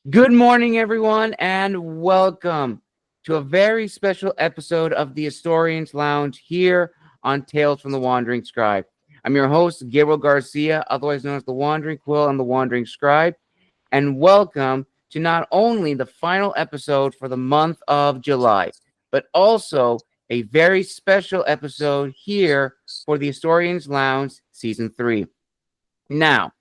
Good morning, everyone, and welcome to a very special episode of the Historians Lounge here on Tales from the Wandering Scribe. I'm your host, Gabriel Garcia, otherwise known as the Wandering Quill and the Wandering Scribe, and welcome to not only the final episode for the month of July, but also a very special episode here for the Historians Lounge Season 3. Now,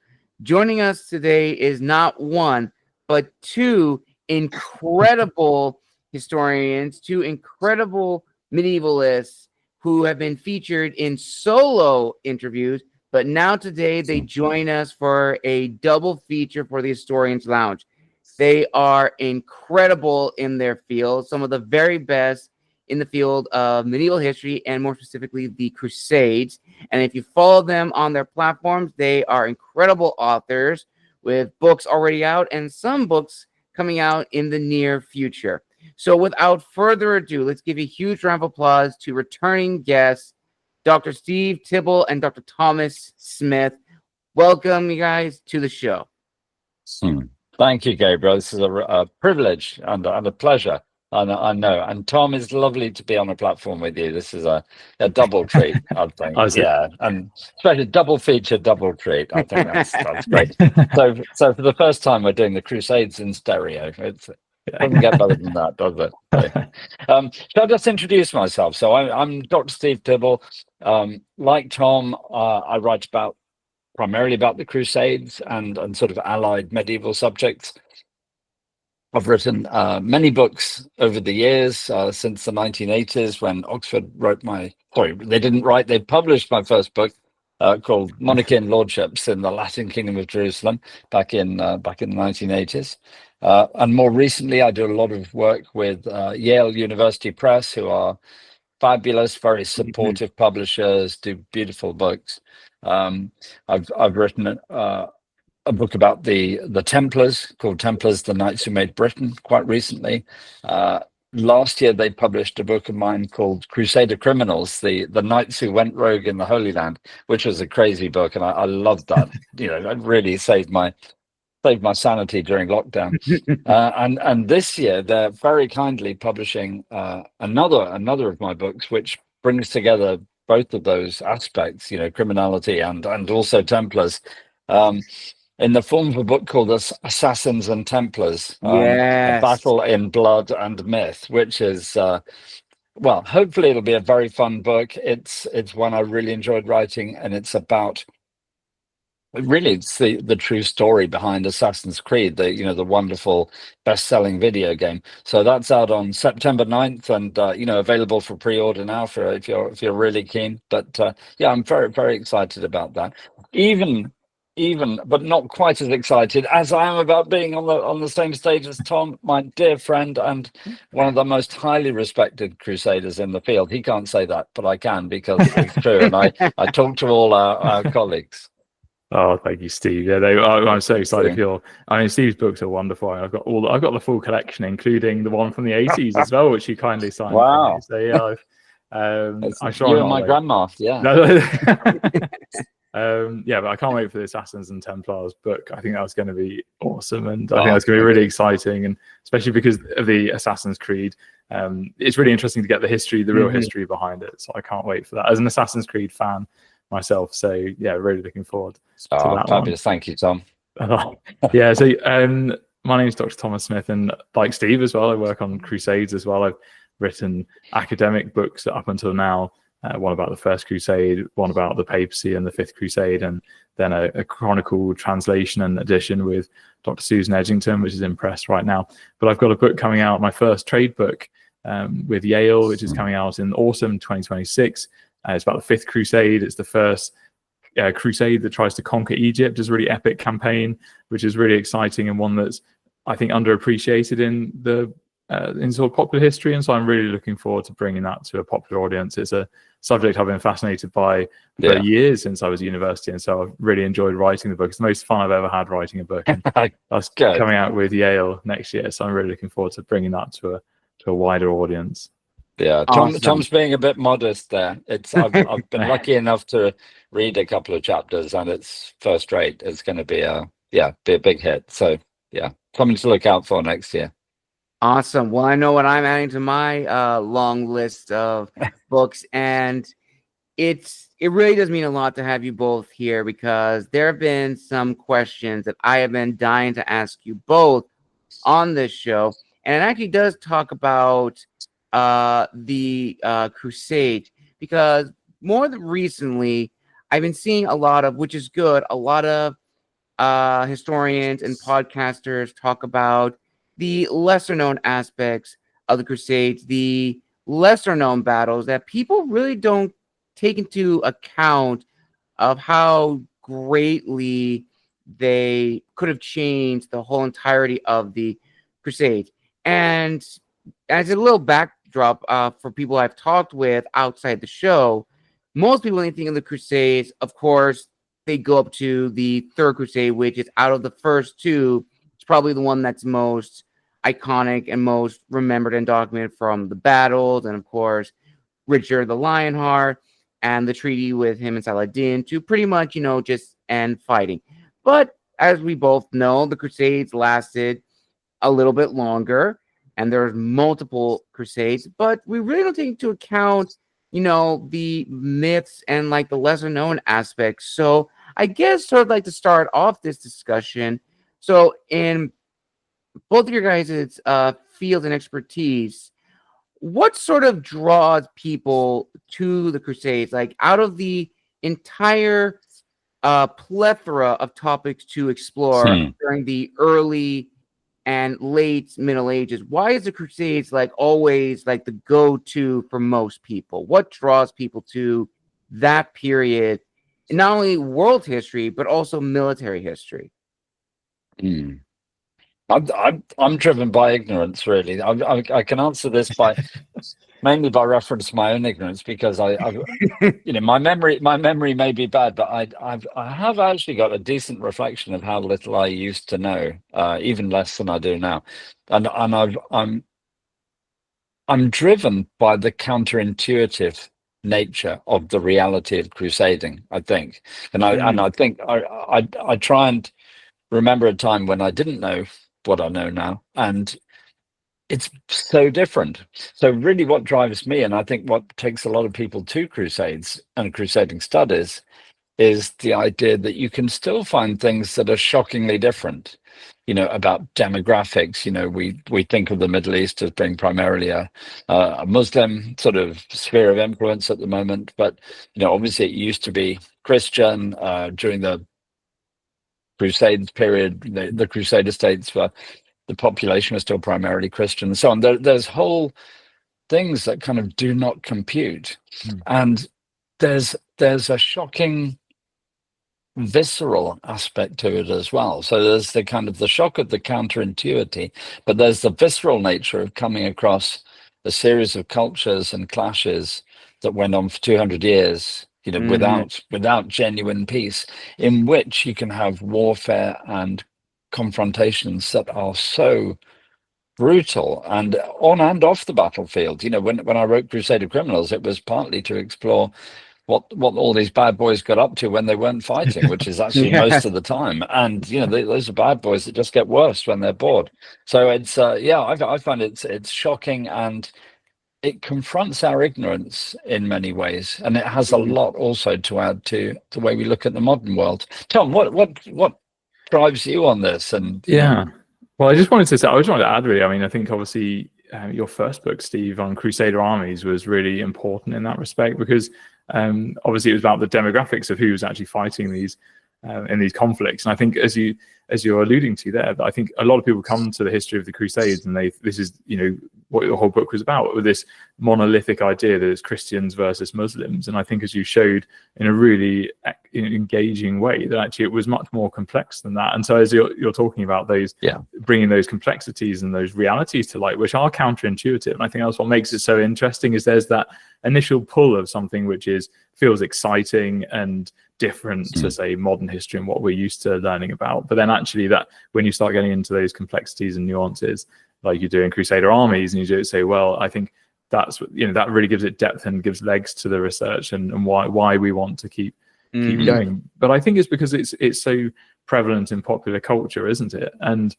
joining us today is not one, but two incredible historians, two incredible medievalists who have been featured in solo interviews, but now today they join us for a double feature for the Historians Lounge. They are incredible in their field, some of the very best in the field of medieval history and more specifically the Crusades. And if you follow them on their platforms, they are incredible authors with books already out and some books coming out in the near future. So without further ado, let's give a huge round of applause to returning guests, Dr. Steve Tibble and Dr. Thomas Smith. Welcome, you guys, to the show. Thank you, Gabriel. This is a privilege and a pleasure. I know. And Tom, it's lovely to be on a platform with you. This is a double treat, I think. Yeah, and especially double feature, double treat. I think that's great. So for the first time, we're doing the Crusades in stereo. It doesn't get better than that, does it? Shall I just introduce myself? So I'm Dr. Steve Tibble. Like Tom, I write primarily about the Crusades and sort of allied medieval subjects. I've written many books over the years, since the 1980s when Oxford they published my first book called Monarchy and Lordships in the Latin Kingdom of Jerusalem back in the 1980s. And more recently, I do a lot of work with Yale University Press, who are fabulous, very supportive publishers, do beautiful books. I've written a book about the Templars called Templars, the Knights Who Made Britain, quite recently. Last year, they published a book of mine called Crusader Criminals, the Knights Who Went Rogue in the Holy Land, which was a crazy book, and I loved that. It really saved my sanity during lockdown. And this year, they're very kindly publishing another of my books, which brings together both of those aspects, criminality and also Templars. In the form of a book called Assassins and Templars, A Battle in Blood and Myth, which is, hopefully it'll be a very fun book. It's one I really enjoyed writing, and it's about, it's the true story behind Assassin's Creed, the wonderful best-selling video game. So that's out on September 9th and, available for pre-order now if you're really keen. But I'm very, very excited about that. Even, but not quite as excited as I am about being on the same stage as Tom, my dear friend and one of the most highly respected crusaders in the field. He can't say that, but I can because it's true, and I talk to all our colleagues. Oh, thank you, Steve. Yeah, I'm so excited for Steve's books are wonderful. I've got the full collection, including the one from the 80s as well, which he kindly signed. Wow! So yeah, I'm sure you and my grandma. Yeah. But I can't wait for the Assassins and Templars book. I think that's going to be awesome, and I think that's going to be really exciting, and especially because of the Assassin's Creed. It's really interesting to get the real history behind it. So I can't wait for that as an Assassin's Creed fan myself. So yeah, really looking forward to that. Fabulous. Thank you, Tom. Yeah. So my name is Dr. Thomas Smith, and like Steve as well, I work on Crusades as well. I've written academic books up until now. One about the First Crusade, one about the papacy and the Fifth Crusade, and then a chronicle translation and edition with Dr. Susan Edgington, which is in press right now. But I've got a book coming out, my first trade book with Yale, which is coming out in autumn 2026. It's about the Fifth Crusade. It's the first crusade that tries to conquer Egypt. It's a really epic campaign, which is really exciting and one that's, I think, underappreciated in sort of popular history. And so I'm really looking forward to bringing that to a popular audience. It's a subject I've been fascinated by for years since I was at university, and so I've really enjoyed writing the book. It's the most fun I've ever had writing a book, and that's coming out with Yale next year, so I'm really looking forward to bringing that to a wider audience. Yeah, Tom's being a bit modest there. I've been lucky enough to read a couple of chapters, and it's first rate. It's going to be a big hit. So something to look out for next year. Awesome. Well, I know what I'm adding to my long list of books, and it really does mean a lot to have you both here, because there have been some questions that I have been dying to ask you both on this show, and it actually does talk about the Crusade, because more than recently I've been seeing a lot of, which is good, a lot of historians and podcasters talk about the lesser known aspects of the Crusades, the lesser known battles that people really don't take into account of how greatly they could have changed the whole entirety of the Crusades. And as a little backdrop for people I've talked with outside the show, most people, when they think of the Crusades, of course, they go up to the Third Crusade, which is, out of the first two, it's probably the one that's most iconic and most remembered and documented from the battles, and of course, Richard the Lionheart and the treaty with him and Saladin to pretty much, just end fighting. But as we both know, the Crusades lasted a little bit longer, and there's multiple Crusades, but we really don't take into account, the myths and like the lesser known aspects. So I guess sort of like to start off this discussion. So in both of your guys' fields and expertise, what sort of draws people to the Crusades? Like, out of the entire plethora of topics to explore during the early and late Middle Ages, why is the Crusades like always like the go-to for most people? What draws people to that period in not only world history but also military history? I'm driven by ignorance, really. I can answer this mainly by reference to my own ignorance, because my memory may be bad, but I have actually got a decent reflection of how little I used to know, even less than I do now, and I'm driven by the counterintuitive nature of the reality of crusading, I think, and I think I try and remember a time when I didn't know what I know now, and it's so different. So really what drives me, and I think what takes a lot of people to Crusades and crusading studies, is the idea that you can still find things that are shockingly different, about demographics. We think of the Middle East as being primarily a Muslim sort of sphere of influence at the moment, but obviously it used to be Christian during the Crusades period. The Crusader states were, the population was still primarily Christian, and so on. There's whole things that kind of do not compute, and there's a shocking visceral aspect to it as well. So there's the kind of the shock of the counterintuity, but there's the visceral nature of coming across a series of cultures and clashes that went on for 200 years, without genuine peace, in which you can have warfare and confrontations that are so brutal and on and off the battlefield. When I wrote Crusader Criminals, it was partly to explore what all these bad boys got up to when they weren't fighting, which is actually most of the time. And those are bad boys that just get worse when they're bored. So it's I find it's shocking, and it confronts our ignorance in many ways, and it has a lot also to add to the way we look at the modern world. Tom, what drives you on this? And well, I just wanted to add, really, I mean, I think obviously your first book, Steve, on Crusader armies was really important in that respect, because obviously it was about the demographics of who was actually fighting these in these conflicts. And I think, as you're alluding to there, that I think a lot of people come to the history of the Crusades and this is what your whole book was about, with this monolithic idea that it's Christians versus Muslims. And I think, as you showed in a really engaging way, that actually it was much more complex than that. And so as you're talking about those, bringing those complexities and those realities to light, which are counterintuitive, and I think that's what makes it so interesting, is there's that initial pull of something which feels exciting and different to, say, modern history and what we're used to learning about. But then actually, that when you start getting into those complexities and nuances, like you do in Crusader armies, and you do say, well, I think that's that really gives it depth and gives legs to the research, and why we want to keep going. But I think it's because it's so prevalent in popular culture, isn't it? And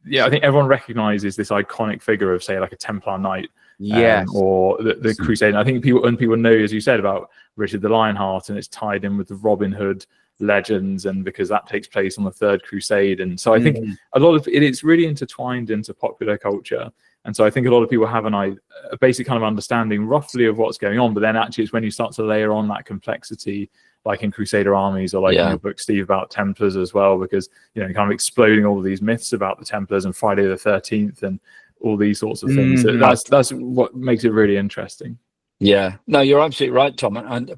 yeah, I think everyone recognizes this iconic figure of, say, like a Templar knight, Yes. or the Crusade. And I think people know, as you said, about Richard the Lionheart, and it's tied in with the Robin Hood legends, and because that takes place on the Third Crusade. And so I think a lot of it's really intertwined into popular culture. And so I think a lot of people have a basic kind of understanding roughly of what's going on, but then actually it's when you start to layer on that complexity, like in Crusader armies, or like in your book, Steve, about Templars as well, because, you know, kind of exploding all of these myths about the Templars and Friday the 13th and all these sorts of things. That's what makes it really interesting. Yeah, no, you're absolutely right, Tom. And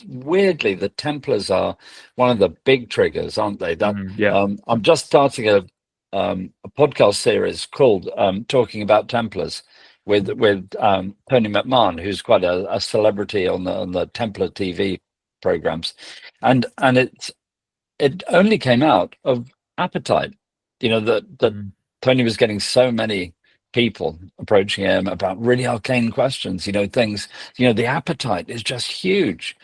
weirdly, the Templars are one of the big triggers, aren't they? I'm just starting a podcast series called "Talking About Templars" with Tony McMahon, who's quite a celebrity on the Templar TV programs, and it only came out of appetite. You know, that Tony was getting so many people approaching him about really arcane questions, you know, things, you know, the appetite is just huge.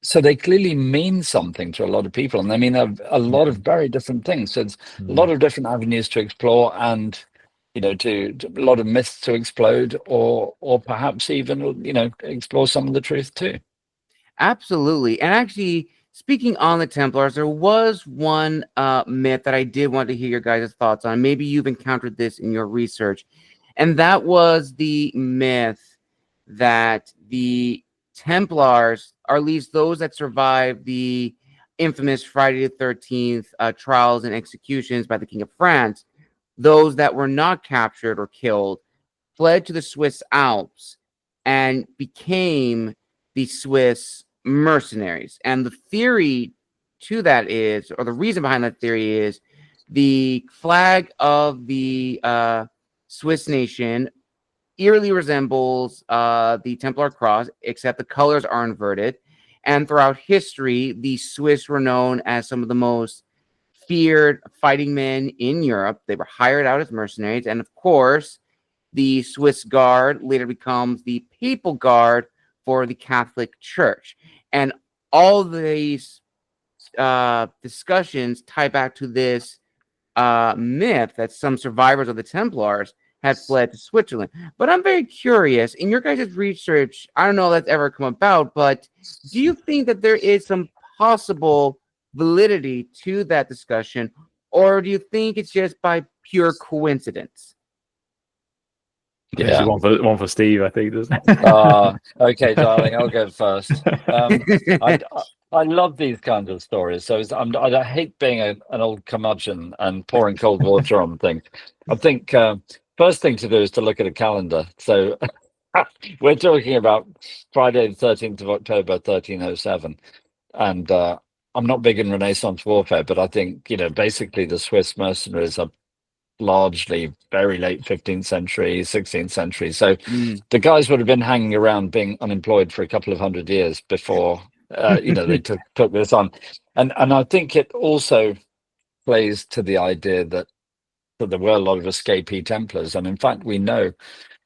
So they clearly mean something to a lot of people, and they mean a lot of very different things. So it's a lot of different avenues to explore, and, you know, to a lot of myths to explode, or perhaps even, you know, explore some of the truth too. Absolutely. And actually, speaking on the Templars, there was one myth that I did want to hear your guys' thoughts on. Maybe you've encountered this in your research. And that was the myth that the Templars, or at least those that survived the infamous Friday the 13th trials and executions by the King of France, those that were not captured or killed, fled to the Swiss Alps and became the Swiss mercenaries. And the theory to that is, or the reason behind that theory is, the flag of the Swiss nation eerily resembles the Templar cross, except the colors are inverted. And throughout history, the Swiss were known as some of the most feared fighting men in Europe. They were hired out as mercenaries. And of course, the Swiss Guard later becomes the Papal Guard for the Catholic Church. And all these discussions tie back to this myth that some survivors of the Templars had fled to Switzerland. But I'm very curious, in your guys' research, I don't know if that's ever come about, but do you think that there is some possible validity to that discussion, or do you think it's just by pure coincidence? Yeah, one for Steve, I think. Doesn't it? Okay, darling, I'll go first. I love these kinds of stories. So I hate being an old curmudgeon and pouring cold water on things. I think first thing to do is to look at a calendar. So we're talking about Friday the 13th of October, 1307. And I'm not big in Renaissance warfare, but I think, you know, basically the Swiss mercenaries are largely very late 15th century, 16th century. So the guys would have been hanging around being unemployed for a couple of 100 years before, you know, they took this on. And I think it also plays to the idea that there were a lot of escapee Templars. And in fact, we know,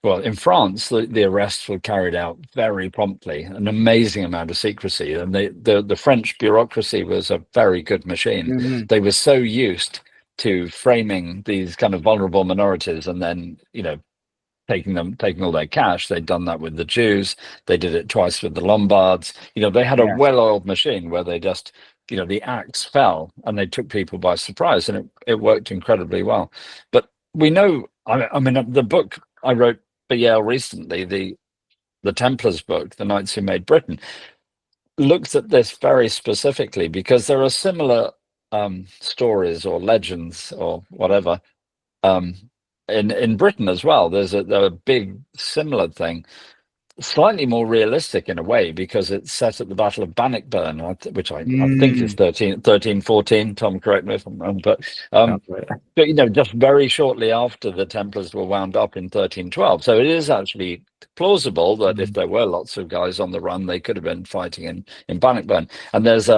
well, in France, the arrests were carried out very promptly, an amazing amount of secrecy. And the French bureaucracy was a very good machine. They were so used to framing these kind of vulnerable minorities and then, you know, taking all their cash. They'd done that with the Jews. They did it twice with the Lombards. You know, they had a well-oiled machine where they just, you know, the axe fell and they took people by surprise, and it worked incredibly well. But we know, I mean, the book I wrote for Yale recently, the Templars book, The Knights Who Made Britain, looks at this very specifically because there are similar stories or legends or whatever in Britain as well. There's a big similar thing, slightly more realistic in a way, because it's set at the Battle of Bannockburn, which I think is 1314. Tom, correct me if I'm wrong, but you know, just very shortly after the Templars were wound up in 1312. So it is actually plausible that if there were lots of guys on the run, they could have been fighting in Bannockburn. And there's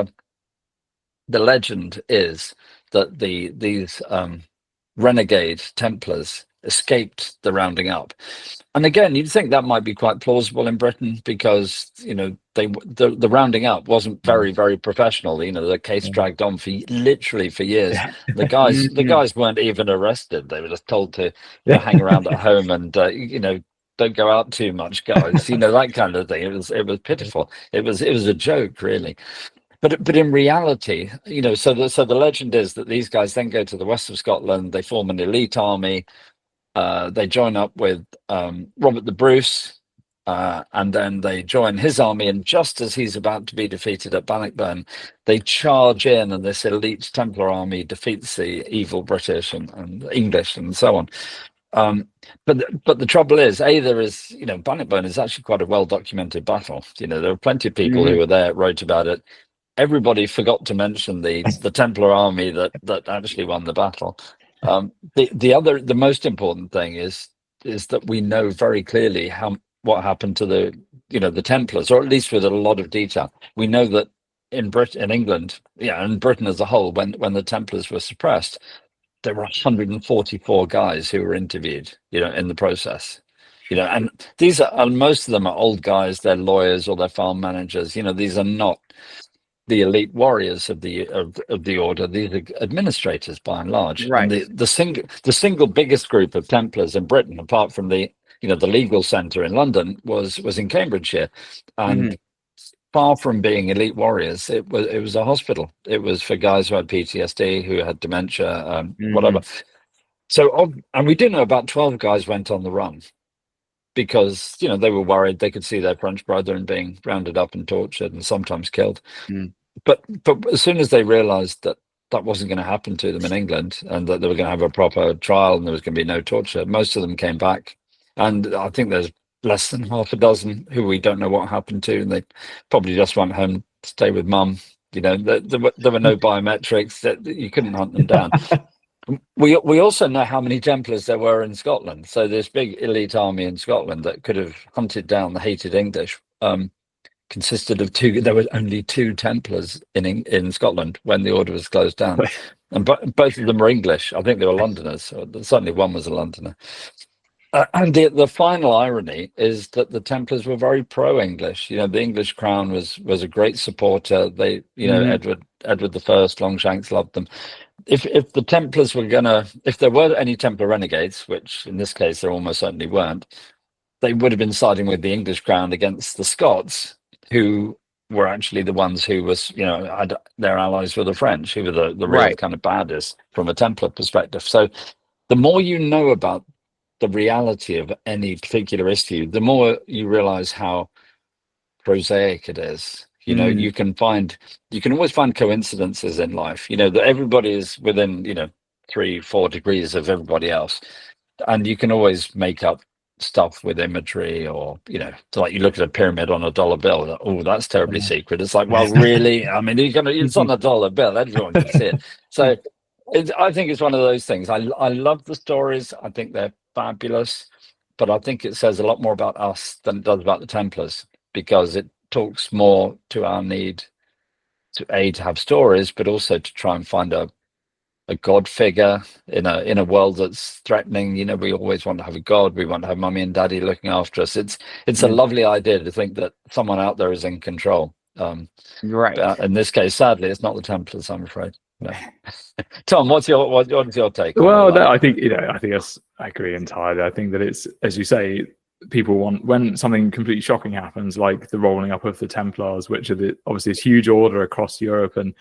the legend is that these renegade Templars escaped the rounding up. And again, you'd think that might be quite plausible in Britain because, the rounding up wasn't very, very professional. The case dragged on for literally for years. Yeah. The guys weren't even arrested. They were just told to hang around at home and, don't go out too much, guys. That kind of thing. It was pitiful. It was a joke, really. But in reality, so the legend is that these guys then go to the west of Scotland. They form an elite army. They join up with Robert the Bruce, and then they join his army. And just as he's about to be defeated at Bannockburn, they charge in, and this elite Templar army defeats the evil British and English and so on. But the trouble is, Bannockburn is actually quite a well-documented battle. There are plenty of people who were there, wrote about it. Everybody forgot to mention the Templar army that actually won the battle. The most important thing is that we know very clearly what happened to the Templars, or at least with a lot of detail. We know that in England, and Britain as a whole, when the Templars were suppressed, there were 144 guys who were interviewed, in the process. And these are, most of them are old guys. They're lawyers or they're farm managers. These are not the elite warriors of the order. These are administrators by and large. Right. And the single biggest group of Templars in Britain, apart from the legal centre in London, was in Cambridgeshire, and far from being elite warriors, it was a hospital. It was for guys who had PTSD, who had dementia, whatever. So, and we do know about 12 guys went on the run because they were worried they could see their French brethren being rounded up and tortured and sometimes killed. But as soon as they realised that wasn't going to happen to them in England, and that they were going to have a proper trial and there was going to be no torture, most of them came back. And I think there's less than half a dozen who we don't know what happened to, and they probably just went home to stay with mum. There were no biometrics, that you couldn't hunt them down. We also know how many Templars there were in Scotland. So this big elite army in Scotland that could have hunted down the hated English consisted of two. There were only 2 Templars in Scotland when the order was closed down, and both of them were English. I think they were Londoners. So certainly one was a Londoner. And the final irony is that the Templars were very pro-English. The English crown was a great supporter. They, Edward I, Longshanks loved them. If the Templars were if there were any Templar renegades, which in this case there almost certainly weren't, they would have been siding with the English crown against the Scots, who were actually the ones who was, had their allies were the French, who were the real kind of baddest from a Templar perspective. So the more you know about the reality of any particular issue, the more you realize how prosaic it is. You can always find coincidences in life, that everybody is within 3-4 degrees of everybody else, and you can always make up stuff with imagery, or like you look at a pyramid on a dollar bill, oh, that's terribly secret. It's like, well, really, I mean, it's on a dollar bill, everyone can see it. So I think it's one of those things. I love the stories. I think they're fabulous, but I think it says a lot more about us than it does about the Templars, because it talks more to our need to have stories, but also to try and find a god figure in a world that's threatening. We always want to have a god. We want to have mummy and daddy looking after us. It's a lovely idea to think that someone out there is in control. Right. In this case, sadly, it's not the Templars, I'm afraid. No. Tom, what's your take? Well, no, I think I agree entirely. I think that it's, as you say, people want, when something completely shocking happens, like the rolling up of the Templars, which are obviously this huge order across Europe, and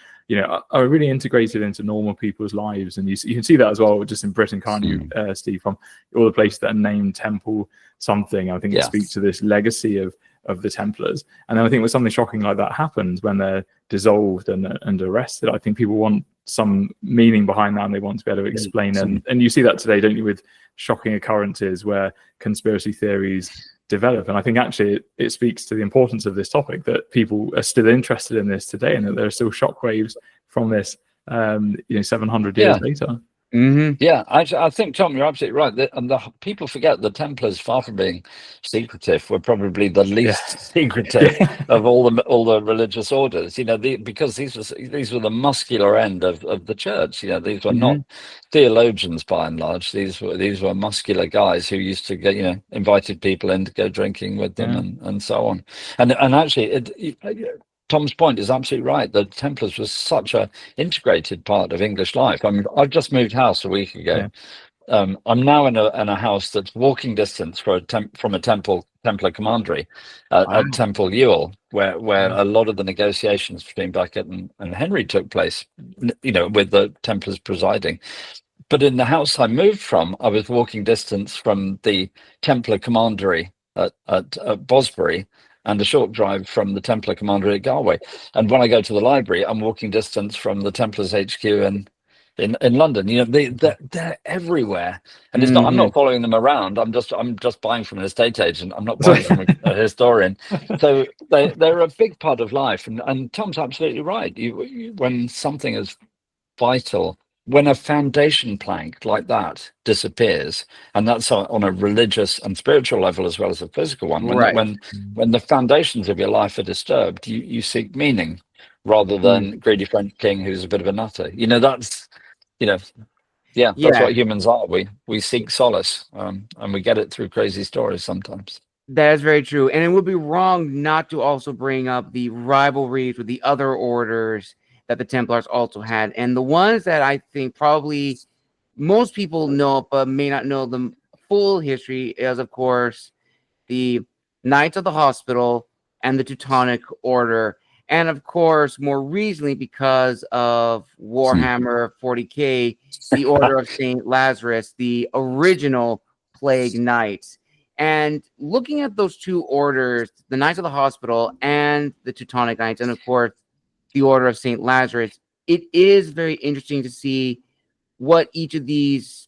are really integrated into normal people's lives, and you can see that as well just in Britain, can't you, Steve, from all the places that are named Temple something. I think it speaks to this legacy of the Templars. And then I think when something shocking like that happens, when they're dissolved and arrested, I think people want some meaning behind that, and they want to be able to explain it. And you see that today, don't you, with shocking occurrences where conspiracy theories develop. And I think actually it speaks to the importance of this topic, that people are still interested in this today, and that there are still shockwaves from this 700 years later. Yeah, I think, Tom, you're absolutely right. And the people forget the Templars, far from being secretive, were probably the least secretive of all the religious orders. You know, because these were the muscular end of the church. You know, these were not theologians by and large. These were muscular guys who used to get, invited people in to go drinking with them and so on. And actually, Tom's point is absolutely right. The Templars was such a integrated part of English life. I mean, I've just moved house a week ago. I'm now in a house that's walking distance from a Templar commandery at Temple Ewell, where a lot of the negotiations between Becket and Henry took place. With the Templars presiding. But in the house I moved from, I was walking distance from the Templar commandery at Bosbury, and a short drive from the Templar commandery at Galway. And when I go to the library, I'm walking distance from the Templars HQ in London. They're everywhere, and it's not. I'm not following them around. I'm just buying from an estate agent. I'm not buying from a historian. So they're a big part of life. And Tom's absolutely right. When something is vital, when a foundation plank like that disappears, and that's on a religious and spiritual level as well as a physical one, when the foundations of your life are disturbed, you seek meaning rather than greedy French king who's a bit of a nutter. That's what humans are. We seek solace, and we get it through crazy stories sometimes. That is very true, and it would be wrong not to also bring up the rivalries with the other orders that the Templars also had. And the ones that I think probably most people know but may not know the full history is, of course, the Knights of the Hospital and the Teutonic Order. And of course, more recently, because of Warhammer 40K, the Order of St. Lazarus, the original Plague Knights. And looking at those two orders, the Knights of the Hospital and the Teutonic Knights, and of course, the Order of St. Lazarus, it is very interesting to see what each of these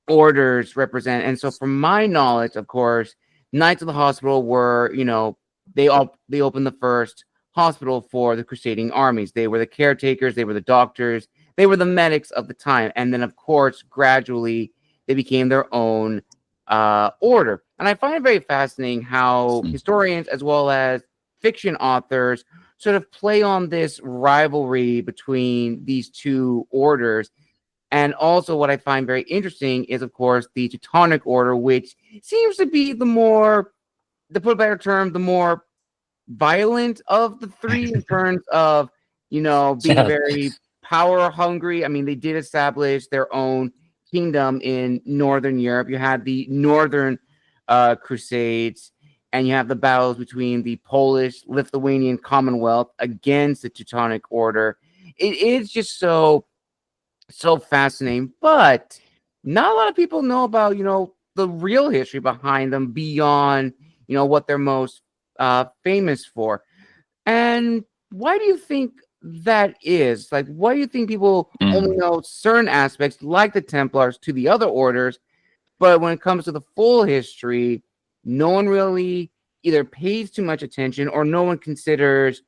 orders represent. And so from my knowledge, of course, Knights of the Hospital were, they opened the first hospital for the crusading armies. They were the caretakers, they were the doctors, they were the medics of the time. And then, of course, gradually they became their own order. And I find it very fascinating how historians as well as fiction authors sort of play on this rivalry between these two orders. And also what I find very interesting is, of course, the Teutonic Order, which seems to be the more, to put a better term, the more violent of the three in terms of, being very power hungry. I mean, they did establish their own kingdom in Northern Europe. You had the Northern Crusades, and you have the battles between the Polish, Lithuanian Commonwealth against the Teutonic Order. It is just so fascinating, but not a lot of people know about, the real history behind them beyond, what they're most famous for. And why do you think that is? Like, why do you think people only know certain aspects, like the Templars, to the other orders, but when it comes to the full history, no one really either pays too much attention or no one considers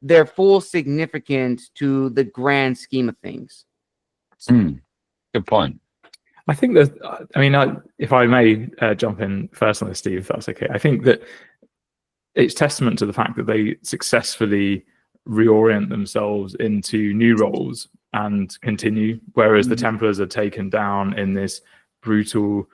their full significance to the grand scheme of things? Good point. I think that, if I may jump in first on this, Steve, if that's okay. I think that it's testament to the fact that they successfully reorient themselves into new roles and continue, whereas the Templars are taken down in this brutal,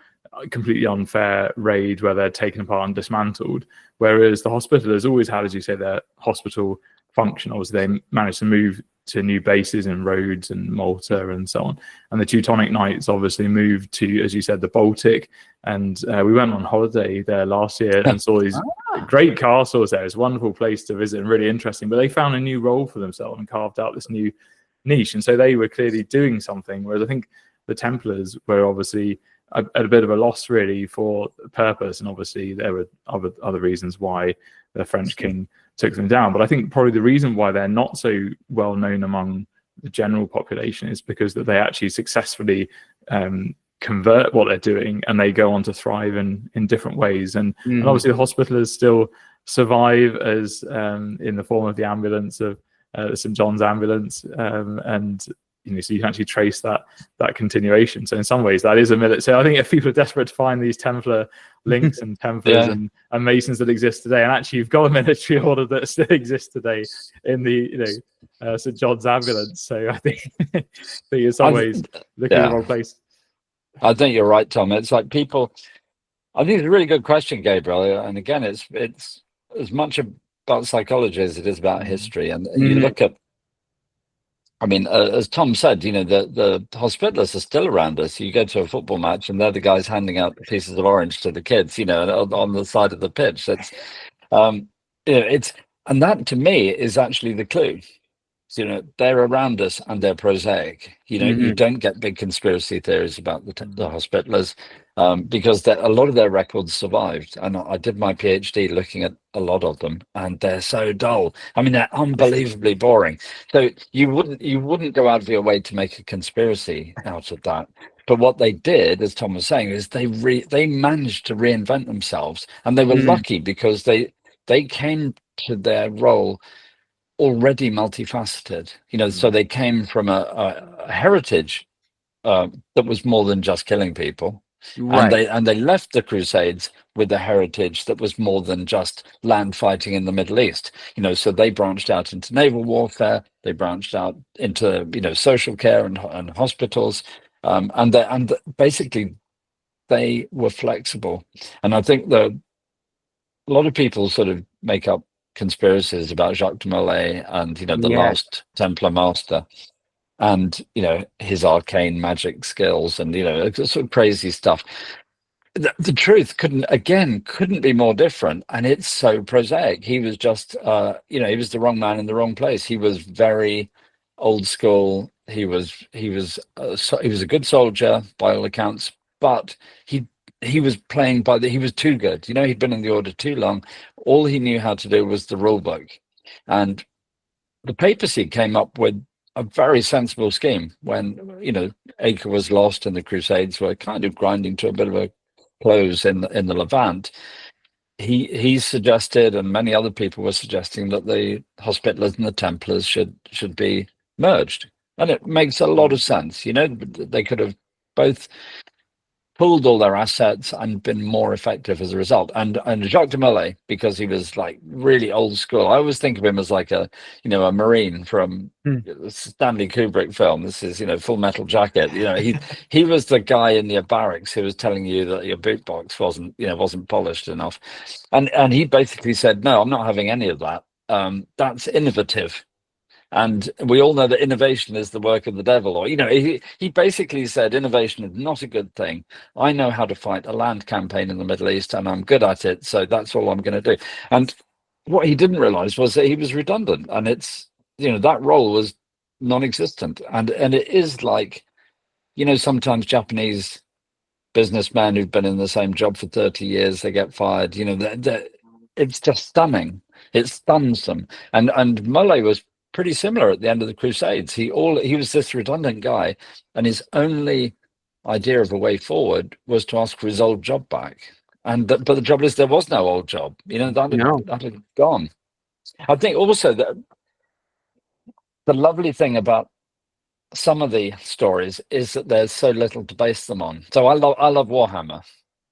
completely unfair raid where they're taken apart and dismantled, whereas the Hospitallers always had, as you say, their hospital function. Obviously, they managed to move to new bases in Rhodes and Malta and so on. And the Teutonic Knights obviously moved to, as you said, the Baltic. And we went on holiday there last year and saw these great castles there. It's a wonderful place to visit and really interesting. But they found a new role for themselves and carved out this new niche. And so they were clearly doing something, whereas I think the Templars were obviously at a bit of a loss, really, for purpose. And obviously there were other reasons why the French king took them down. But I think probably the reason why they're not so well known among the general population is because that they actually successfully convert what they're doing, and they go on to thrive in different ways. And obviously the Hospitallers still survive as in the form of the ambulance of St. John's ambulance, and so you can actually trace that continuation. So in some ways, that is a military. So I think if people are desperate to find these Templar links and Templars and Masons that exist today, and actually you've got a military order that still exists today in the St. John's ambulance. So I think in some ways looking in the wrong place. I think you're right, Tom. It's like people. I think it's a really good question, Gabriel. And again, it's as much about psychology as it is about history. And you look at, I mean, as Tom said, the hospitalists are still around us. You go to a football match and they're the guys handing out pieces of orange to the kids, on the side of the pitch. That's, and that to me is actually the clue. They're around us and they're prosaic. You don't get big conspiracy theories about the hospitallers because a lot of their records survived. And I did my PhD looking at a lot of them, and they're so dull. I mean, they're unbelievably boring. So you wouldn't go out of your way to make a conspiracy out of that. But what they did, as Tom was saying, is they managed to reinvent themselves, and they were lucky because they came to their role already multifaceted, so they came from a heritage that was more than just killing people, and they left the Crusades with a heritage that was more than just land fighting in the Middle East. So they branched out into naval warfare, they branched out into social care and hospitals, and basically they were flexible. And I think that a lot of people sort of make up conspiracies about Jacques de Molay and the last Templar master, and his arcane magic skills, and sort of crazy stuff. The truth couldn't be more different, and it's so prosaic. He was just he was the wrong man in the wrong place. He was very old school. He was a good soldier by all accounts, but he was playing he was too good. He'd been in the order too long. All he knew how to do was the rule book. And the papacy came up with a very sensible scheme when, Acre was lost and the Crusades were kind of grinding to a bit of a close in the Levant. He suggested, and many other people were suggesting, that the Hospitallers and the Templars should be merged. And it makes a lot of sense. They could have both pooled all their assets and been more effective as a result. And Jacques de Molay, because he was like really old school. I always think of him as like a Marine from a Stanley Kubrick film. This is, Full Metal Jacket. He was the guy in your barracks who was telling you that your boot box wasn't polished enough. And he basically said, no, I'm not having any of that. That's innovative. And we all know that innovation is the work of the devil. Or, he basically said innovation is not a good thing. I know how to fight a land campaign in the Middle East, and I'm good at it. So that's all I'm going to do. And what he didn't realize was that he was redundant, and it's, that role was non-existent. And it is like, sometimes Japanese businessmen who've been in the same job for 30 years, they get fired. It's just stunning. It stuns them. And Molay was pretty similar at the end of the Crusades. He was this redundant guy, and his only idea of a way forward was to ask for his old job back. But the trouble is, there was no old job. That had gone. I think also that the lovely thing about some of the stories is that there's so little to base them on. So I love Warhammer.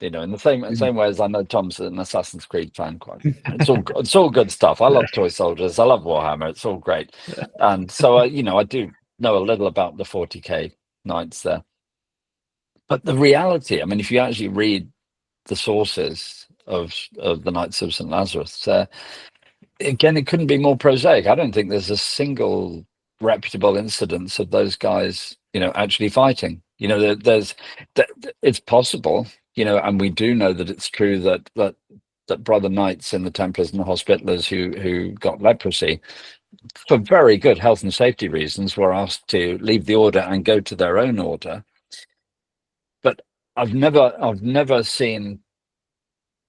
In the same way as I know Tom's an Assassin's Creed fan. It's all good stuff. I love toy soldiers. I love Warhammer. It's all great. And so I do know a little about the 40k knights there. But the reality, I mean, if you actually read the sources of the Knights of St. Lazarus, again, it couldn't be more prosaic. I don't think there's a single reputable incidence of those guys, actually fighting. It's possible. And we do know that it's true that brother knights in the Templars and the Hospitallers who got leprosy, for very good health and safety reasons, were asked to leave the order and go to their own order. But I've never seen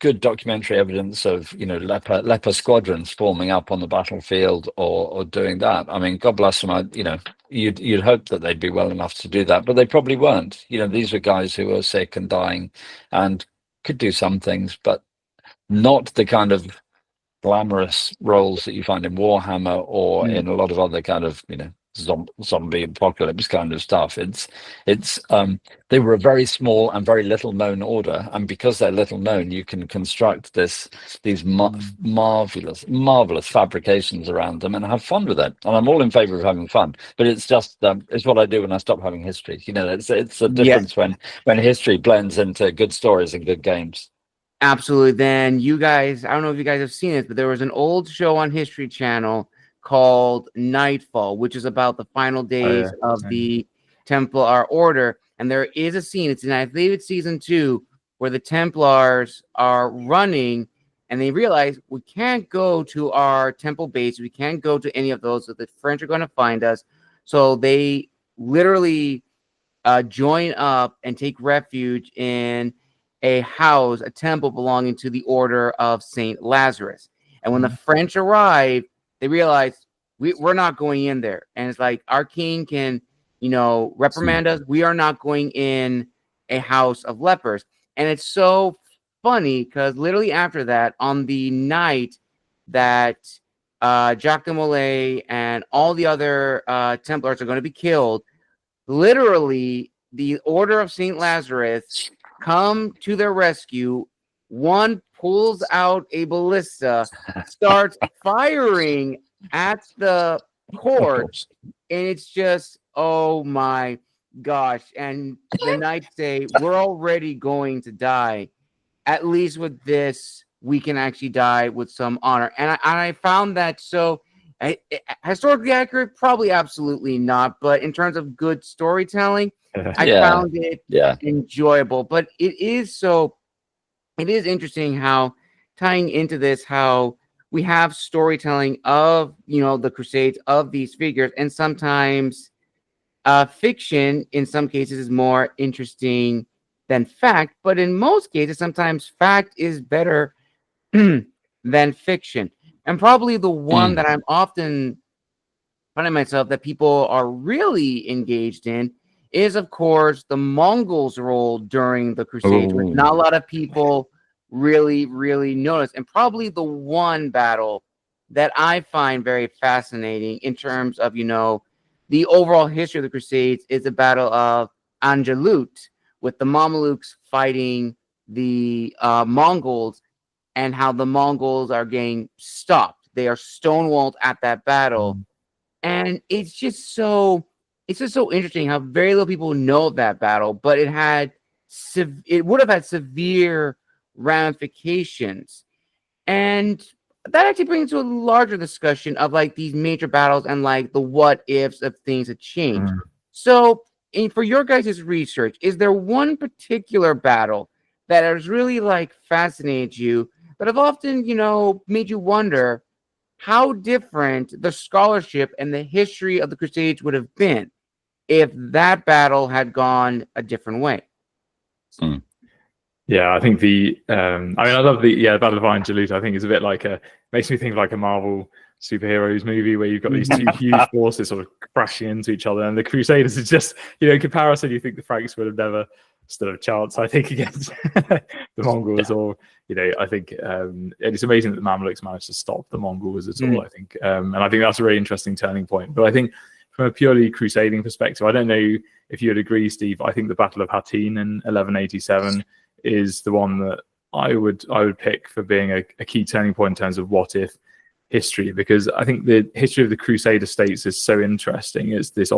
good documentary evidence of leper squadrons forming up on the battlefield or doing that. I mean, God bless them. You'd hope that they'd be well enough to do that, but they probably weren't. These were guys who were sick and dying and could do some things, but not the kind of glamorous roles that you find in Warhammer or in a lot of other kind of zombie apocalypse kind of stuff. It's they were a very small and very little known order, and because they're little known, you can construct these marvelous fabrications around them and have fun with it. And I'm all in favor of having fun, but it's just it's what I do when I stop having history. You know, it's a difference when history blends into good stories and good games. Absolutely. Then you guys, I don't know if you guys have seen it, but there was an old show on History Channel called Nightfall, which is about the final days of the Templar Order. And there is a scene, it's in, I believe it's season 2, where the Templars are running and they realize we can't go to our temple base. We can't go to any of those. So the French are going to find us. So they literally join up and take refuge in a house, a temple belonging to the Order of Saint Lazarus. And when the French arrive, they realize we're not going in there. And it's like, our king can, reprimand us. We are not going in a house of lepers. And it's so funny because literally after that, on the night that Jacques de Molay and all the other Templars are going to be killed, literally the Order of Saint Lazarus come to their rescue. One pulls out a ballista, starts firing at the court, and it's just, oh my gosh. And the knights say, we're already going to die. At least with this, we can actually die with some honor. And I found that so historically accurate, probably absolutely not. But in terms of good storytelling, I found it enjoyable. But it is interesting how, tying into this, how we have storytelling of, the Crusades, of these figures, and sometimes fiction in some cases is more interesting than fact, but in most cases, sometimes fact is better than fiction. And probably the one that I'm often finding myself that people are really engaged in is, of course, the Mongols' role during the Crusades, which not a lot of people really notice. And probably the one battle that I find very fascinating in terms of, the overall history of the Crusades is the Battle of Angelut, with the Mamelukes fighting the Mongols, and how the Mongols are getting stopped. They are stonewalled at that battle. And it's just so interesting how very little people know of that battle, but it would have had severe ramifications. And that actually brings to a larger discussion of like these major battles and like the what ifs of things that change. So for your guys' research, is there one particular battle that has really like fascinated you, that have often, made you wonder how different the scholarship and the history of the Crusades would have been if that battle had gone a different way? Yeah, I think I love the Battle of Angelut. I think it's a bit like makes me think of like a Marvel superheroes movie where you've got these two huge forces sort of crashing into each other, and the Crusaders are just, in comparison, you think the Franks would have never stood a chance, I think, against the Mongols, or I think it's amazing that the Mamluks managed to stop the Mongols at all, I think, and I think that's a really interesting turning point. But I think from a purely crusading perspective, I don't know if you would agree, Steve, I think the Battle of Hattin in 1187 is the one that I would pick for being a key turning point in terms of what if history, because I think the history of the Crusader states is so interesting. It's this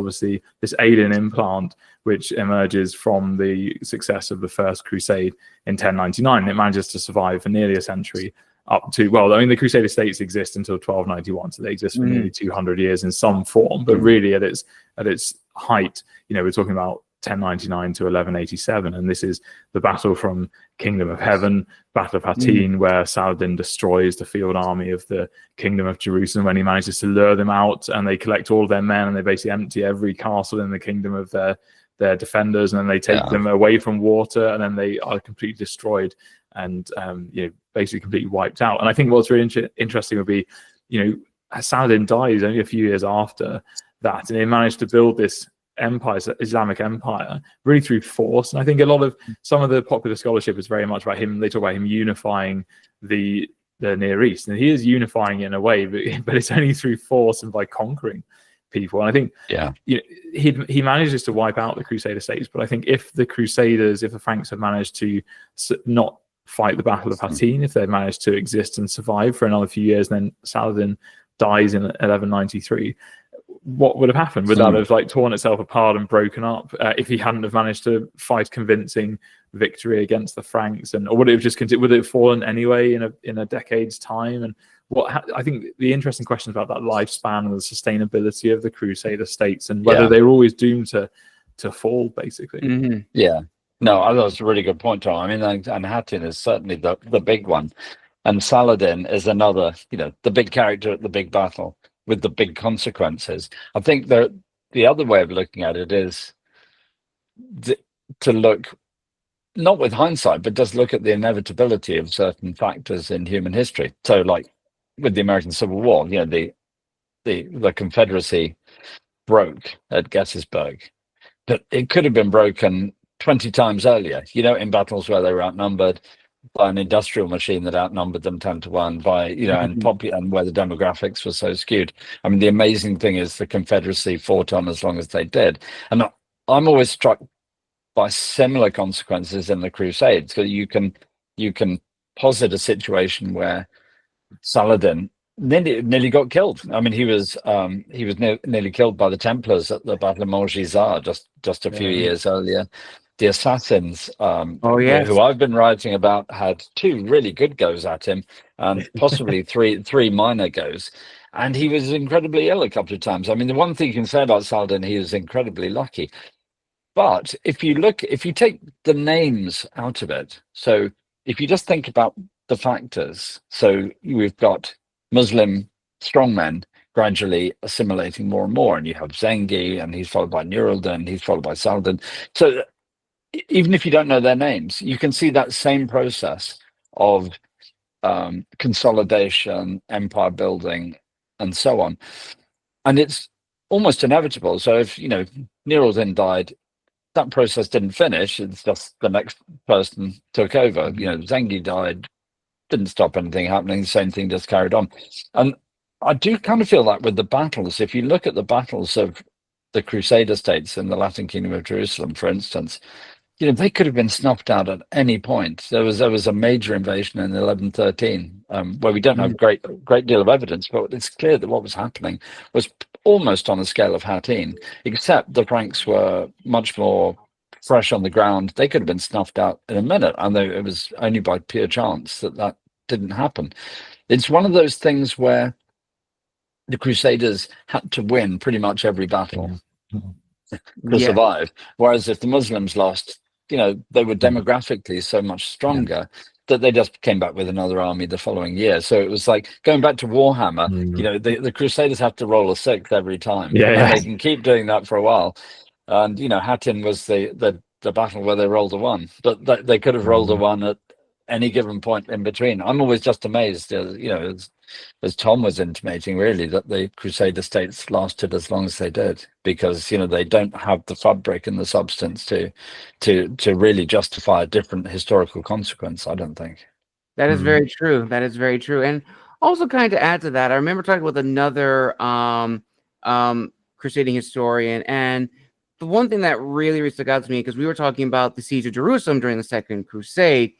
alien implant which emerges from the success of the First Crusade in 1099. It manages to survive for nearly a century, up to, the Crusader states exist until 1291, so they exist for nearly 200 years in some form. But really, at its height, we're talking about 1099 to 1187, and this is the battle from Kingdom of Heaven, Battle of Hattin, where Saladin destroys the field army of the Kingdom of Jerusalem when he manages to lure them out, and they collect all of their men, and they basically empty every castle in the kingdom of their defenders, and then they take them away from water, and then they are completely destroyed and basically completely wiped out. And I think what's really interesting would be, Saladin dies only a few years after that, and he managed to build this Islamic empire really through force. And I think some of the popular scholarship is very much about him. They talk about him unifying the Near East, and he is unifying it in a way, but it's only through force and by conquering people. And I think you know, he manages to wipe out the Crusader states, but I think if the Franks had managed to not fight the Battle of Hattin, if they managed to exist and survive for another few years, then Saladin dies in 1193, what would have happened? Would that have like torn itself apart and broken up if he hadn't have managed to fight convincing victory against the Franks, or would it have just would it have fallen anyway in a decade's time? And I think the interesting question about that lifespan and the sustainability of the Crusader states, and whether they were always doomed to fall, basically. Mm-hmm. Yeah, no, I thought it was a really good point, Tom. I mean, and Hattin is certainly the big one, and Saladin is another, you know, the big character at the big battle with the big consequences. I think the other way of looking at it is to look, not with hindsight, but just look at the inevitability of certain factors in human history. So like with the American Civil War, you know, the Confederacy broke at Gettysburg, but it could have been broken 20 times earlier, you know, in battles where they were outnumbered by an industrial machine that outnumbered them 10-1, by, you know, and where the demographics were so skewed. I mean, the amazing thing is the Confederacy fought on as long as they did. And I'm always struck by similar consequences in the Crusades, because you can posit a situation where Saladin nearly got killed. I mean, he was nearly killed by the Templars at the Battle of Montgisard just a few years earlier. The assassins, who I've been writing about, had 2 really good goes at him, and possibly three minor goes. And he was incredibly ill a couple of times. I mean, the one thing you can say about Saladin, he was incredibly lucky. But if you take the names out of it, so if you just think about the factors, so we've got Muslim strongmen gradually assimilating more and more, and you have Zengi, and he's followed by Nur al-Din, he's followed by Saladin. So even if you don't know their names, you can see that same process of consolidation, empire building, and so on. And it's almost inevitable. So if, you know, Nur al-Din died, that process didn't finish. It's just the next person took over. You know, Zengi died, didn't stop anything happening. The same thing just carried on. And I do kind of feel that with the battles. If you look at the battles of the Crusader states in the Latin Kingdom of Jerusalem, for instance, you know, they could have been snuffed out at any point. There was a major invasion in 1113, where we don't have a great deal of evidence, but it's clear that what was happening was almost on the scale of Hattin, except the Franks were much more fresh on the ground. They could have been snuffed out in a minute, and it was only by pure chance that didn't happen. It's one of those things where the Crusaders had to win pretty much every battle to survive, whereas if the Muslims lost, you know, they were demographically so much stronger that they just came back with another army the following year. So it was like going back to Warhammer. You know, the Crusaders have to roll a 6 every time. They can keep doing that for a while. And, you know, Hattin was the battle where they rolled a 1, but they could have rolled a 1 at any given point in between. I'm always just amazed, you know, as Tom was intimating, really, that the Crusader states lasted as long as they did, because, you know, they don't have the fabric and the substance to really justify a different historical consequence, I don't think. That is very true. That is very true. And also, kind of to add to that, I remember talking with another crusading historian, and the one thing that really stuck out to me, because we were talking about the siege of Jerusalem during the Second Crusade,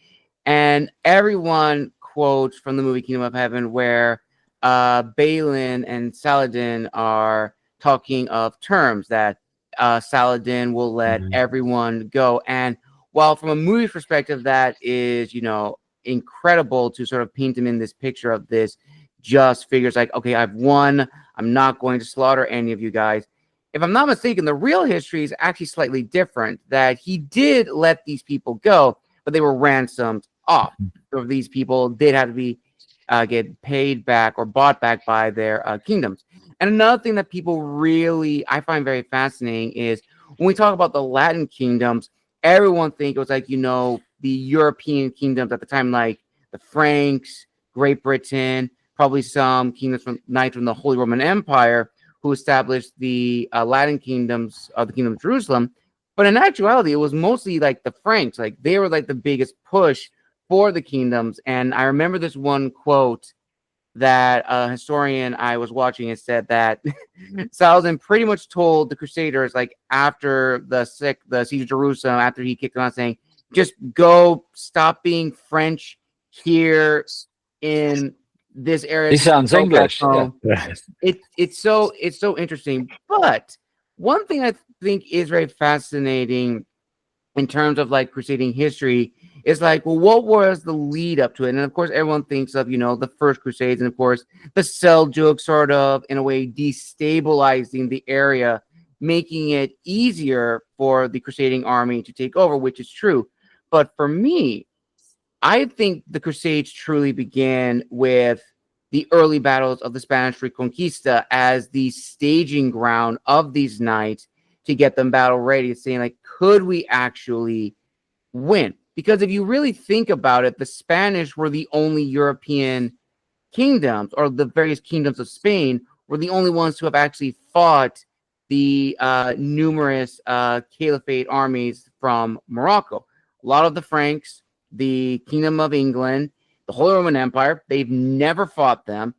and everyone quotes from the movie Kingdom of Heaven where Balin and Saladin are talking of terms that Saladin will let everyone go. And while from a movie perspective, that is, you know, incredible to sort of paint him in this picture of this just figures like, okay, I've won. I'm not going to slaughter any of you guys. If I'm not mistaken, the real history is actually slightly different, that he did let these people go, but they were ransomed off. So these people did have to be get paid back or bought back by their kingdoms. And another thing that people really, I find very fascinating, is when we talk about the Latin kingdoms, everyone think it was like, you know, the European kingdoms at the time, like the Franks, Great Britain, probably some kingdoms from the Holy Roman Empire, who established the Latin kingdoms of the Kingdom of Jerusalem. But in actuality, it was mostly like the Franks. Like they were like the biggest push for the kingdoms. And I remember this one quote that a historian I was watching has said that Saladin pretty much told the Crusaders, like after the siege of Jerusalem, after he kicked them out, saying, "Just go, stop being French here in this area." He sounds English. Yeah. It's so interesting. But one thing I think is very fascinating in terms of like crusading history is like, well, what was the lead up to it? And of course, everyone thinks of, the first Crusades, and of course, the Seljuk sort of, in a way, destabilizing the area, making it easier for the crusading army to take over, which is true. But for me, I think the Crusades truly began with the early battles of the Spanish Reconquista as the staging ground of these knights to get them battle ready, saying like, could we actually win? Because if you really think about it, the Spanish were the only European kingdoms, or the various kingdoms of Spain were the only ones who have actually fought the numerous caliphate armies from Morocco. A lot of the Franks, the Kingdom of England, the Holy Roman Empire, they've never fought them.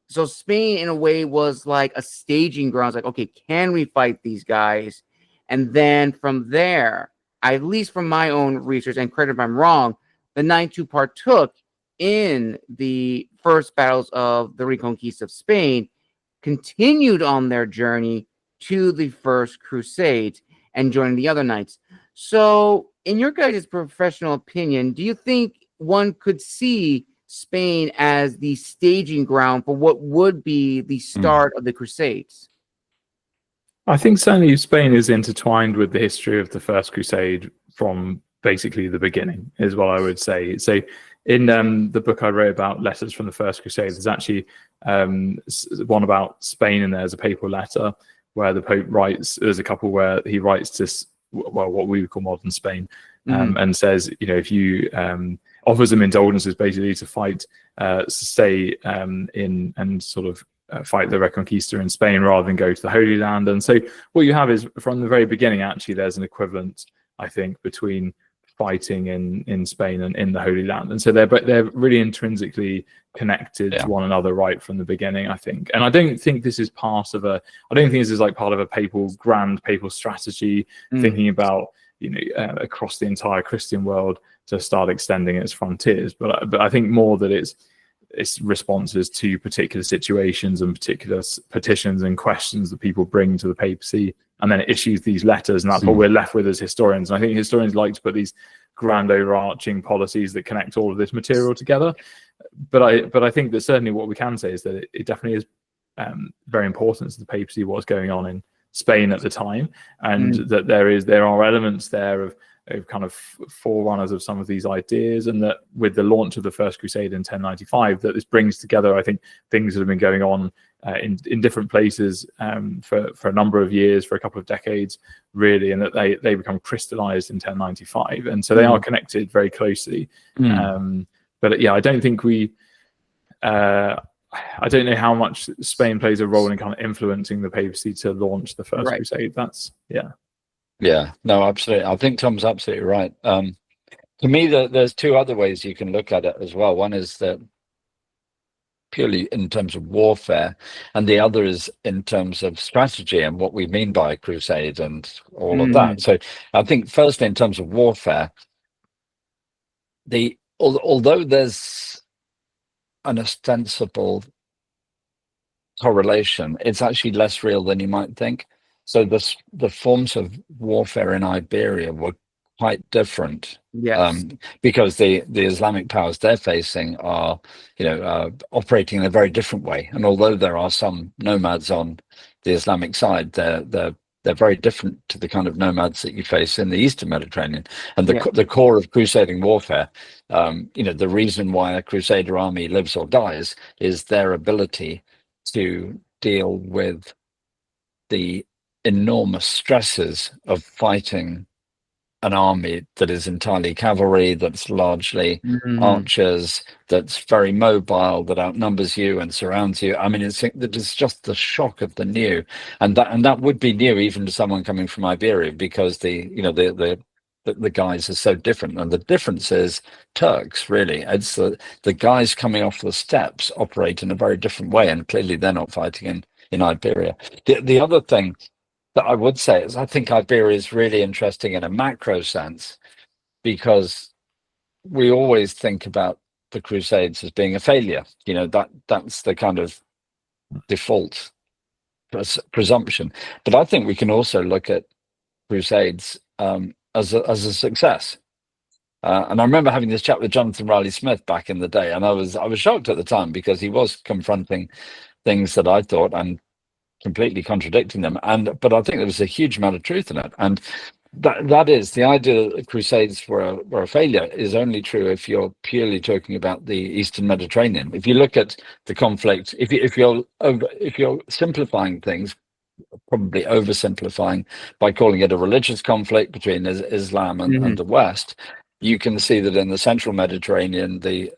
So Spain, in a way, was like a staging ground. It's like, okay, can we fight these guys? And then from there, at least from my own research, and correct if I'm wrong, the knights who partook in the first battles of the Reconquista of Spain continued on their journey to the first Crusades and joined the other knights. So, in your guys' professional opinion, do you think one could see Spain as the staging ground for what would be the start of the Crusades? I think certainly Spain is intertwined with the history of the First Crusade from basically the beginning, is what I would say. So in the book I wrote about letters from the First Crusade, there's actually one about Spain, and there's a papal letter where the Pope writes, there's a couple where he writes to, well, what we would call modern Spain, and says, if you offers them indulgences basically to fight, stay in and sort of fight the Reconquista in Spain rather than go to the Holy Land. And so what you have is, from the very beginning, actually, there's an equivalent, I think, between fighting in Spain and in the Holy Land. And so they're really intrinsically connected to one another right from the beginning, I think. And I don't think this is part of like part of a grand papal strategy, thinking about, across the entire Christian world to start extending its frontiers. But I think more that it's responses to particular situations and particular petitions and questions that people bring to the papacy, and then it issues these letters, and that's what we're left with as historians. And I think historians like to put these grand overarching policies that connect all of this material together. But I think that certainly what we can say is that it definitely is very important to the papacy what's going on in Spain at the time, and that there are elements there of kind of forerunners of some of these ideas, and that with the launch of the First Crusade in 1095, that this brings together, I think, things that have been going on in different places for a number of years, for a couple of decades, really, and that they become crystallized in 1095, and so they are connected very closely. But yeah, I don't think I don't know how much Spain plays a role in kind of influencing the papacy to launch the First Crusade. Yeah, no, absolutely. I think Tom's absolutely right. To me, there's two other ways you can look at it as well. One is that purely in terms of warfare, and the other is in terms of strategy and what we mean by crusade and all of that. So I think firstly, in terms of warfare, although there's an ostensible correlation, it's actually less real than you might think. So the forms of warfare in Iberia were quite different, because the Islamic powers they're facing are, operating in a very different way. And although there are some nomads on the Islamic side, they're very different to the kind of nomads that you face in the Eastern Mediterranean. And the core of crusading warfare, the reason why a crusader army lives or dies is their ability to deal with the enormous stresses of fighting an army that is entirely cavalry, that's largely archers, that's very mobile, that outnumbers you and surrounds you. I mean, it's just the shock of the new, and that would be new even to someone coming from Iberia, because the the guys are so different, and the difference is Turks. Really, it's the guys coming off the steppes operate in a very different way, and clearly they're not fighting in Iberia. The other thing that I would say is I think Iberia is really interesting in a macro sense, because we always think about the Crusades as being a failure. You know, that's the kind of default presumption. But I think we can also look at Crusades as a success. And I remember having this chat with Jonathan Riley Smith back in the day, and I was shocked at the time, because he was confronting things that I thought and completely contradicting them. But I think there was a huge amount of truth in it. And that is the idea that the Crusades were a failure is only true if you're purely talking about the Eastern Mediterranean. If you look at the conflict, if you're simplifying things, probably oversimplifying by calling it a religious conflict between Islam and the West, you can see that in the Central Mediterranean, the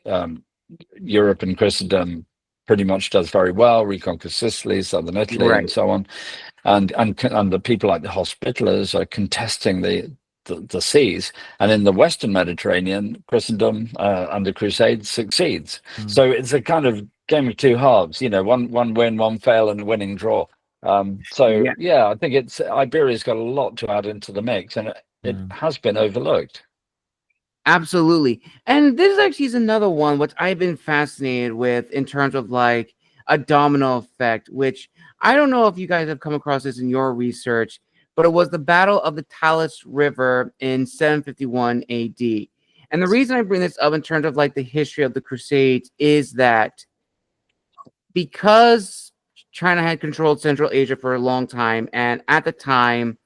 Europe and Christendom pretty much does very well, reconquers Sicily, southern Italy, and so on. And the people like the Hospitallers are contesting the seas, and in the Western Mediterranean, Christendom under Crusades succeeds. So it's a kind of game of two halves. You know, one win, one fail, and a winning draw. I think Iberia's got a lot to add into the mix, and it has been overlooked. Absolutely. And this actually is another one which I've been fascinated with in terms of like a domino effect, which I don't know if you guys have come across this in your research, but it was the Battle of the Talas River in 751 AD. And the reason I bring this up in terms of like the history of the Crusades is that because China had controlled Central Asia for a long time, and at the time,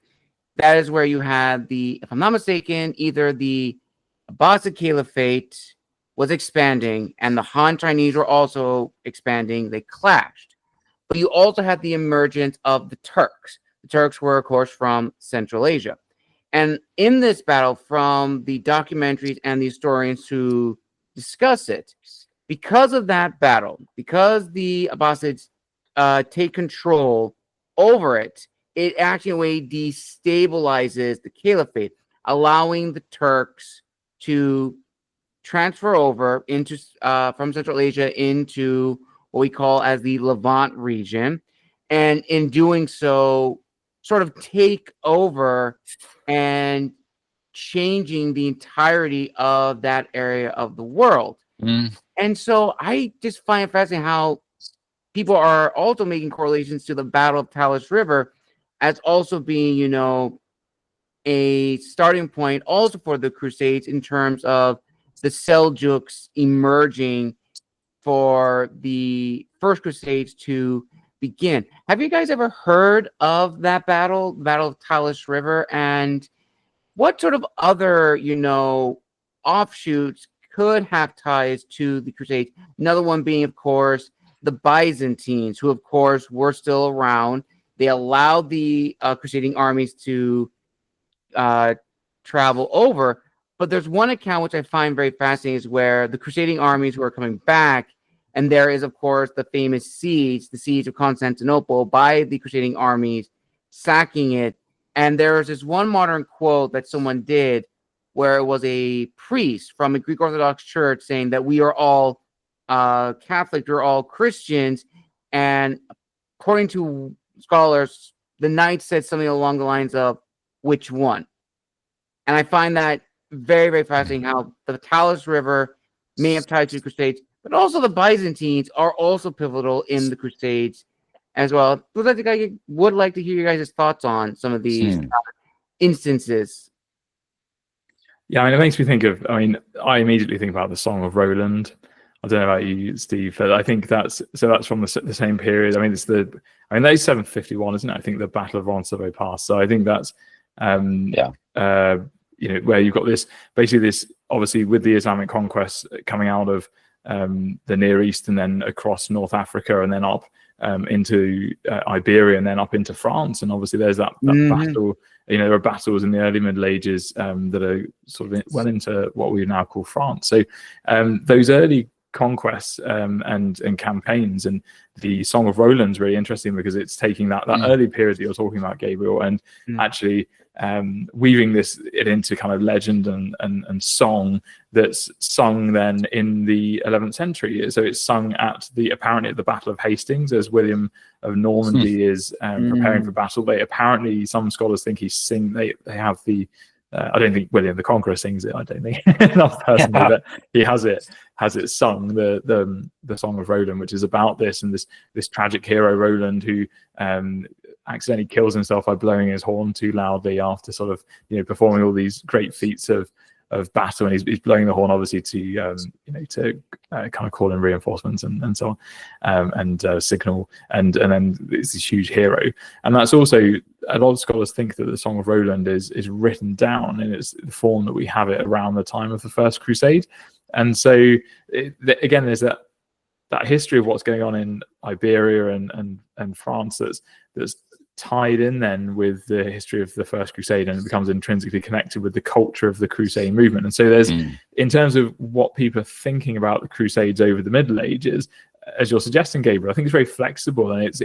that is where you had if I'm not mistaken, either the Abbasid Caliphate was expanding and the Han Chinese were also expanding. They clashed. But you also had the emergence of the Turks. The Turks were, of course, from Central Asia. And in this battle, from the documentaries and the historians who discuss it, because of that battle, because the Abbasids take control over it, it actually in a way destabilizes the caliphate, allowing the Turks to transfer over into from Central Asia into what we call as the Levant region, and in doing so, sort of take over and changing the entirety of that area of the world. And so I just find it fascinating how people are also making correlations to the Battle of Talas River as also being, you know, a starting point also for the Crusades in terms of the Seljuks emerging for the First Crusades to begin. Have you guys ever heard of that battle, the Battle of Talas River, and what sort of other, you know, offshoots could have ties to the Crusades? Another one being, of course, the Byzantines, who, of course, were still around. They allowed the crusading armies to travel over. But there's one account which I find very fascinating, is where the crusading armies were coming back, and there is, of course, the famous siege, the siege of Constantinople by the crusading armies, sacking it. And there was this one modern quote that someone did where it was a priest from a Greek Orthodox church saying that we are all Catholic, we're all Christians. And according to scholars, the knight said something along the lines of, which one? And I find that very, very fascinating, how the Talas River may have tied to the Crusades, but also the Byzantines are also pivotal in the Crusades as well. I would like to hear you guys' thoughts on some of these instances. Yeah, I mean, it makes me think of, I immediately think about the Song of Roland. I don't know about you, Steve, but I think that's from the same period. I mean, that's 751, isn't it? I think the Battle of Roncesvalles Pass. So I think that's, where you've got this, obviously with the Islamic conquest coming out of the Near East and then across North Africa and then up into Iberia and then up into France. And obviously there's that battle, there are battles in the early Middle Ages that are sort of well into what we now call France. So those early conquests and campaigns. And the Song of Roland's really interesting because it's taking that early period that you're talking about, Gabriel, and actually weaving it into kind of legend and song that's sung then in the 11th century. So it's sung apparently at the Battle of Hastings as William of Normandy is preparing for battle. Apparently some scholars think they have the I don't think William the Conqueror sings it. I don't think not personally, but he has it sung, the Song of Roland, which is about this and this tragic hero Roland who accidentally kills himself by blowing his horn too loudly after sort of performing all these great feats of battle, and he's blowing the horn obviously to kind of call in reinforcements and so on, and signal, and then it's this huge hero. And that's also, a lot of scholars think that the Song of Roland is written down in its the form that we have it around the time of the First Crusade. And so again, there's that history of what's going on in Iberia and France that's tied in then with the history of the First Crusade, and it becomes intrinsically connected with the culture of the Crusade movement. And so there's, in terms of what people are thinking about the Crusades over the Middle Ages, as you're suggesting, Gabriel, I think it's very flexible, and it's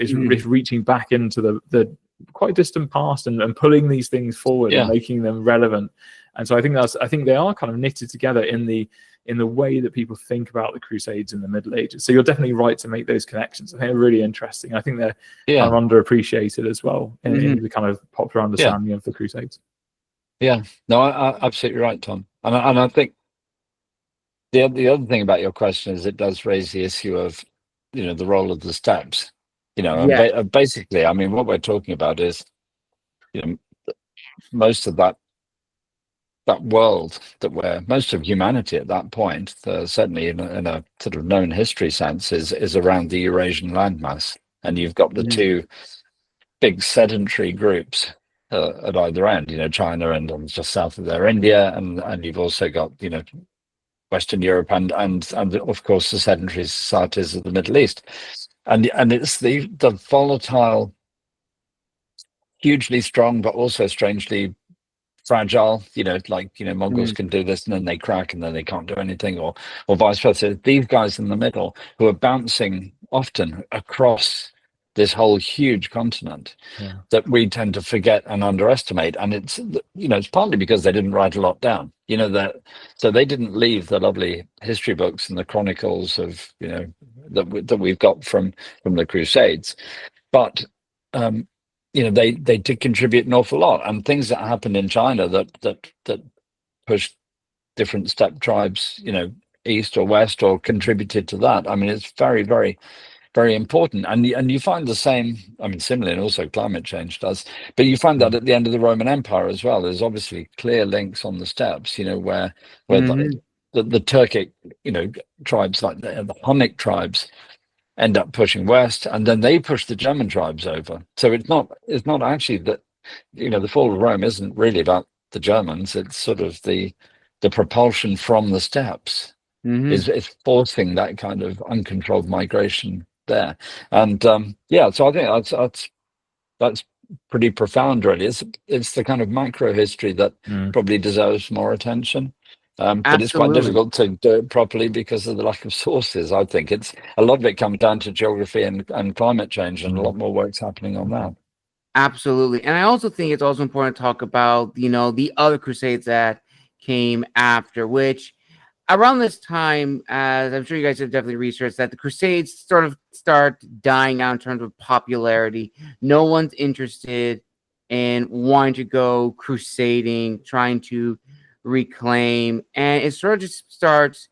reaching back into the quite distant past and pulling these things forward and making them relevant. And so I think they are kind of knitted together in the way that people think about the Crusades in the Middle Ages. So you're definitely right to make those connections. I think they're really interesting. I think they're kind of underappreciated as well in the kind of popular understanding of the Crusades. Yeah, no, I absolutely right, Tom. And I think the other thing about your question is it does raise the issue of, the role of the steppes. Basically, I mean, what we're talking about is, most of that world most of humanity at that point, certainly in a sort of known history sense, is around the Eurasian landmass, and you've got the two big sedentary groups at either end. China and just south of there, India, and you've also got Western Europe and of course the sedentary societies of the Middle East, and it's the volatile, hugely strong but also strangely fragile, Mongols can do this and then they crack and then they can't do anything, or vice versa. These guys in the middle who are bouncing often across this whole huge continent that we tend to forget and underestimate. And it's partly because they didn't write a lot down, so they didn't leave the lovely history books and the chronicles of that we've got from the Crusades, but they did contribute an awful lot, and things that happened in China that pushed different steppe tribes, east or west, or contributed to that. I mean, it's very, very, very important. And you find the same, I mean, similarly, and also climate change does, but you find that at the end of the Roman Empire as well. There's obviously clear links on the steppes, where the Turkic, tribes, like the Hunnic tribes, end up pushing west, and then they push the German tribes over. So it's not actually that, the fall of Rome isn't really about the Germans. It's sort of the propulsion from the steppes is forcing that kind of uncontrolled migration there. And so I think that's pretty profound, really. It's the kind of macro history that probably deserves more attention. But it's quite difficult to do it properly because of the lack of sources. I think a lot of it comes down to geography and climate change, and a lot more work's happening on that. Absolutely. And I also think it's also important to talk about, the other Crusades that came after, which around this time, as I'm sure you guys have definitely researched, that the Crusades sort of start dying out in terms of popularity. No one's interested in wanting to go crusading, trying to reclaim, and it sort of just starts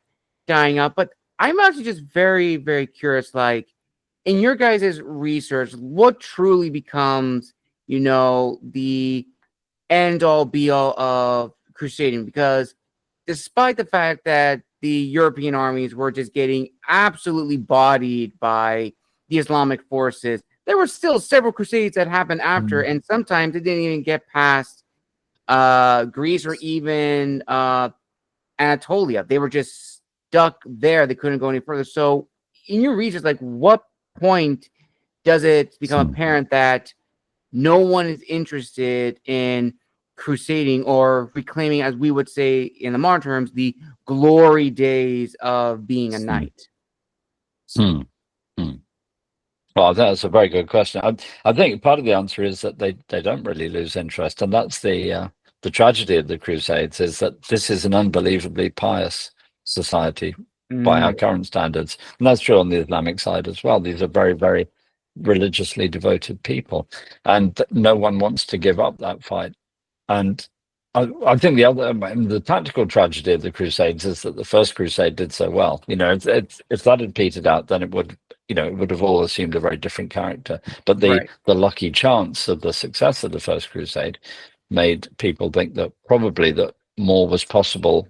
dying out. But I'm actually just very, very curious, like, in your guys' research, what truly becomes, the end-all be-all of crusading? Because despite the fact that the European armies were just getting absolutely bodied by the Islamic forces, there were still several crusades that happened after, and sometimes it didn't even get past Greece or even Anatolia. They were just stuck there. They couldn't go any further. So in your research, like, what point does it become apparent that no one is interested in crusading or reclaiming, as we would say in the modern terms, the glory days of being a knight? Hmm. Hmm. Well, that's a very good question. I think part of the answer is that they don't really lose interest, and that's the tragedy of the Crusades, is that this is an unbelievably pious society by our current standards, and that's true on the Islamic side as well. These are very, very religiously devoted people, and no one wants to give up that fight. And I think the tactical tragedy of the Crusades is that the First Crusade did so well. You know, if that had petered out, then it would, you know, it would have all assumed a very different character. But the lucky chance of the success of the First Crusade made people think that probably that more was possible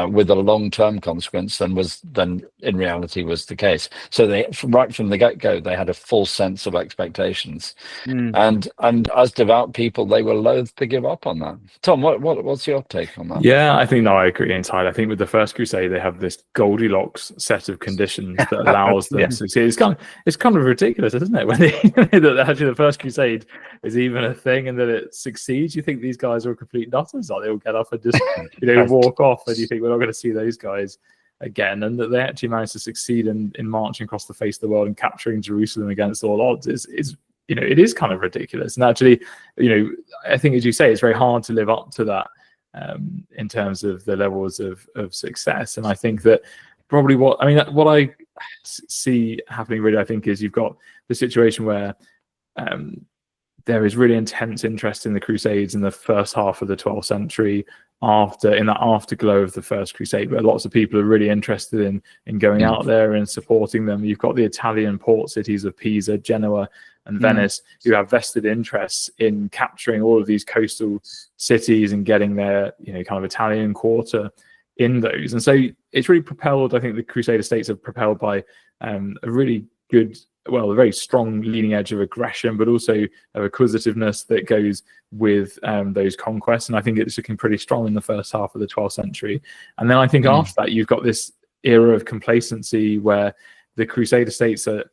with a long-term consequence than in reality was the case. So right from the get-go, they had a full sense of expectations, and as devout people, they were loath to give up on that. Tom, what's your take on that? Yeah, I think I agree entirely. I think with the First Crusade, they have this Goldilocks set of conditions that allows them to succeed. It's kind of ridiculous, isn't it? When that actually the First Crusade is even a thing and that it succeeds. You think these guys are complete nutters? Like, they'll get up and just walk off, and you think we're not going to see those guys again, and that they actually managed to succeed in marching across the face of the world and capturing Jerusalem against all odds is it is kind of ridiculous. And actually, I think, as you say, it's very hard to live up to that in terms of the levels of success. And I think that probably what I see happening really, I think, is you've got the situation where there is really intense interest in the Crusades in the first half of the 12th century, in that afterglow of the First Crusade, where lots of people are really interested in going out there and supporting them. You've got the Italian port cities of Pisa, Genoa, and Venice, who have vested interests in capturing all of these coastal cities and getting their kind of Italian quarter in those. And so it's really propelled, I think the Crusader states are propelled by a really good, a very strong leading edge of aggression, but also of acquisitiveness that goes with those conquests. And I think it's looking pretty strong in the first half of the 12th century. And then I think after that, you've got this era of complacency where the Crusader states are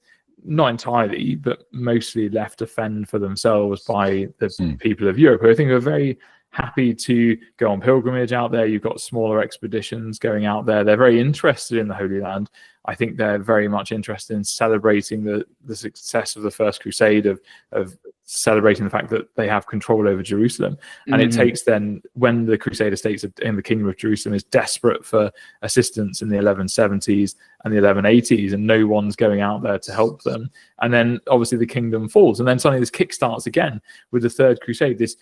not entirely, but mostly left to fend for themselves by the people of Europe, who I think are very happy to go on pilgrimage out there. You've got smaller expeditions going out there. They're very interested in the Holy Land. I think they're very much interested in celebrating the success of the First Crusade, of celebrating the fact that they have control over Jerusalem. And it takes then, when the Crusader states in the Kingdom of Jerusalem is desperate for assistance in the 1170s and the 1180s, and no one's going out there to help them. And then obviously the kingdom falls, and then suddenly this kickstarts again with the Third Crusade. This,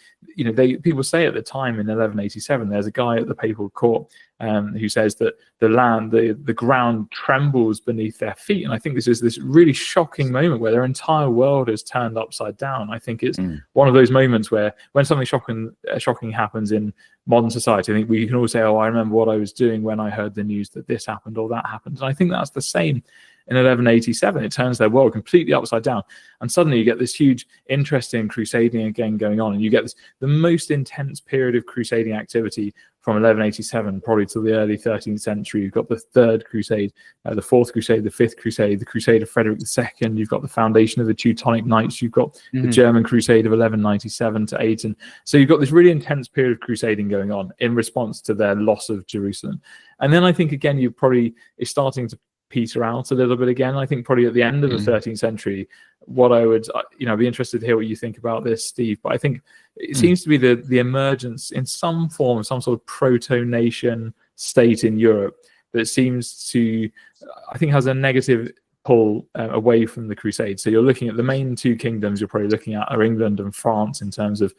people say at the time in 1187, there's a guy at the papal court who says that the ground trembles beneath their feet. And I think this is this really shocking moment where their entire world is turned upside down. I think it's one of those moments where when something shocking happens in modern society, I think we can all say, I remember what I was doing when I heard the news that this happened or that happened. And I think that's the same in 1187. It turns their world completely upside down. And suddenly you get this huge interest in crusading again going on. And you get the most intense period of crusading activity from 1187 probably till the early 13th century. You've got the Third Crusade, the Fourth Crusade, the Fifth Crusade, the Crusade of Frederick II. You've got the foundation of the Teutonic Knights. You've got the German Crusade of 1197 to 8. And so you've got this really intense period of crusading going on in response to their loss of Jerusalem. And then I think, again, it's starting to peter out a little bit again. I think probably at the end of the 13th century, what I would, be interested to hear what you think about this, Steve. But I think it seems to be the emergence in some form, some sort of proto-nation state in Europe that seems to, I think, has a negative pull away from the Crusades. So you're looking at the main two kingdoms you're probably looking at are England and France in terms of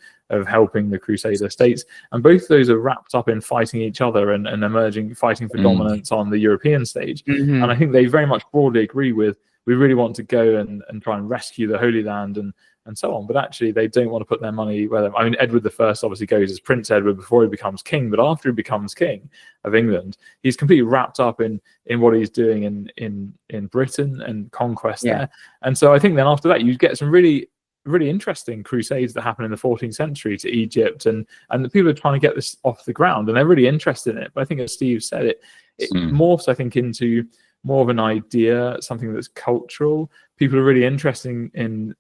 helping the Crusader states. And both those are wrapped up in fighting each other and fighting for dominance on the European stage. And I think they very much broadly agree with, we really want to go and try and rescue the Holy Land and so on. But actually, they don't want to put their money where them. I mean, Edward I obviously goes as Prince Edward before he becomes king, but after he becomes king of England, he's completely wrapped up in what he's doing in Britain and conquest there. And so I think then after that, you get some really, really interesting crusades that happen in the 14th century to Egypt, and the people are trying to get this off the ground, and they're really interested in it. But I think, as Steve said, it morphs, I think, into more of an idea, something that's cultural. People are really interested in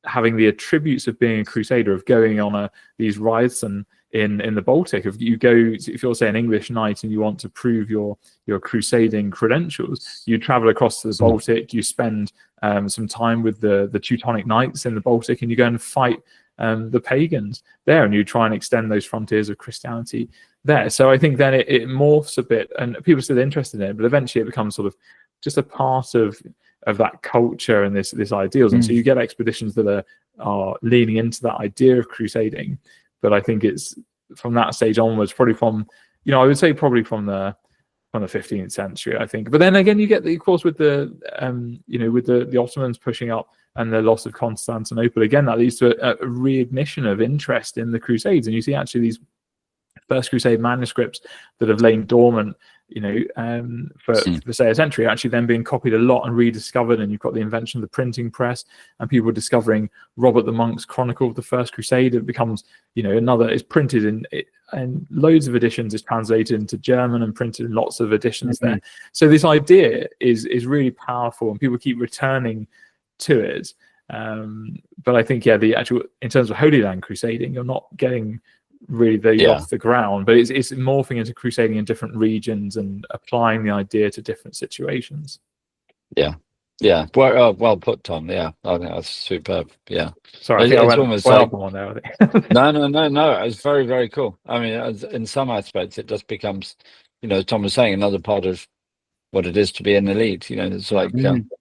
having the attributes of being a crusader, of going on these rides and in the Baltic. If you're say an English knight and you want to prove your crusading credentials, you travel across to the Baltic, you spend some time with the Teutonic knights in the Baltic, and you go and fight the pagans there, and you try and extend those frontiers of Christianity there. So I think then it morphs a bit, and people are still interested in it, but eventually it becomes sort of just a part of that culture and this ideals. And so you get expeditions that are leaning into that idea of crusading. But I think it's from that stage onwards, probably from, I would say probably from the 15th century, I think. But then again, you get of course with the with the Ottomans pushing up and the loss of Constantinople, again that leads to a reignition of interest in the Crusades. And you see actually these First Crusade manuscripts that have lain dormant, for say a century, actually then being copied a lot and rediscovered. And you've got the invention of the printing press, and people discovering Robert the Monk's Chronicle of the First Crusade. It becomes, it's printed in loads of editions. It's translated into German and printed in lots of editions there. So this idea is really powerful, and people keep returning to it. But I think, the actual, in terms of Holy Land crusading, you're not getting really off the ground, but it's morphing into crusading in different regions and applying the idea to different situations. Well put, Tom. I think that's superb. Sorry, I think I went almost like one there, I think. no, it's very, very cool. I mean, in some aspects it just becomes, as Tom was saying, another part of what it is to be an elite. It's like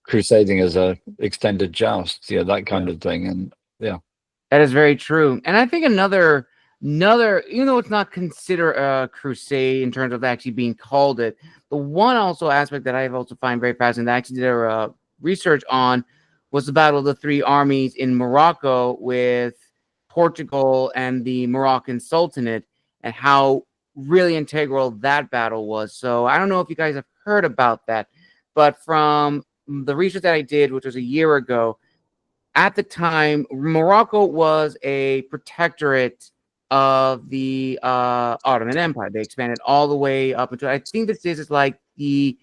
crusading as a extended joust, that kind of thing. And that is very true. And I think another, even though it's not considered a crusade in terms of actually being called it, the one also aspect that I've also find very fascinating that I actually did research on was the Battle of the Three Armies in Morocco with Portugal and the Moroccan Sultanate, and how really integral that battle was. So I don't know if you guys have heard about that, but from the research that I did, which was a year ago, at the time, Morocco was a protectorate of the Ottoman Empire. They expanded all the way up until, I think this is like the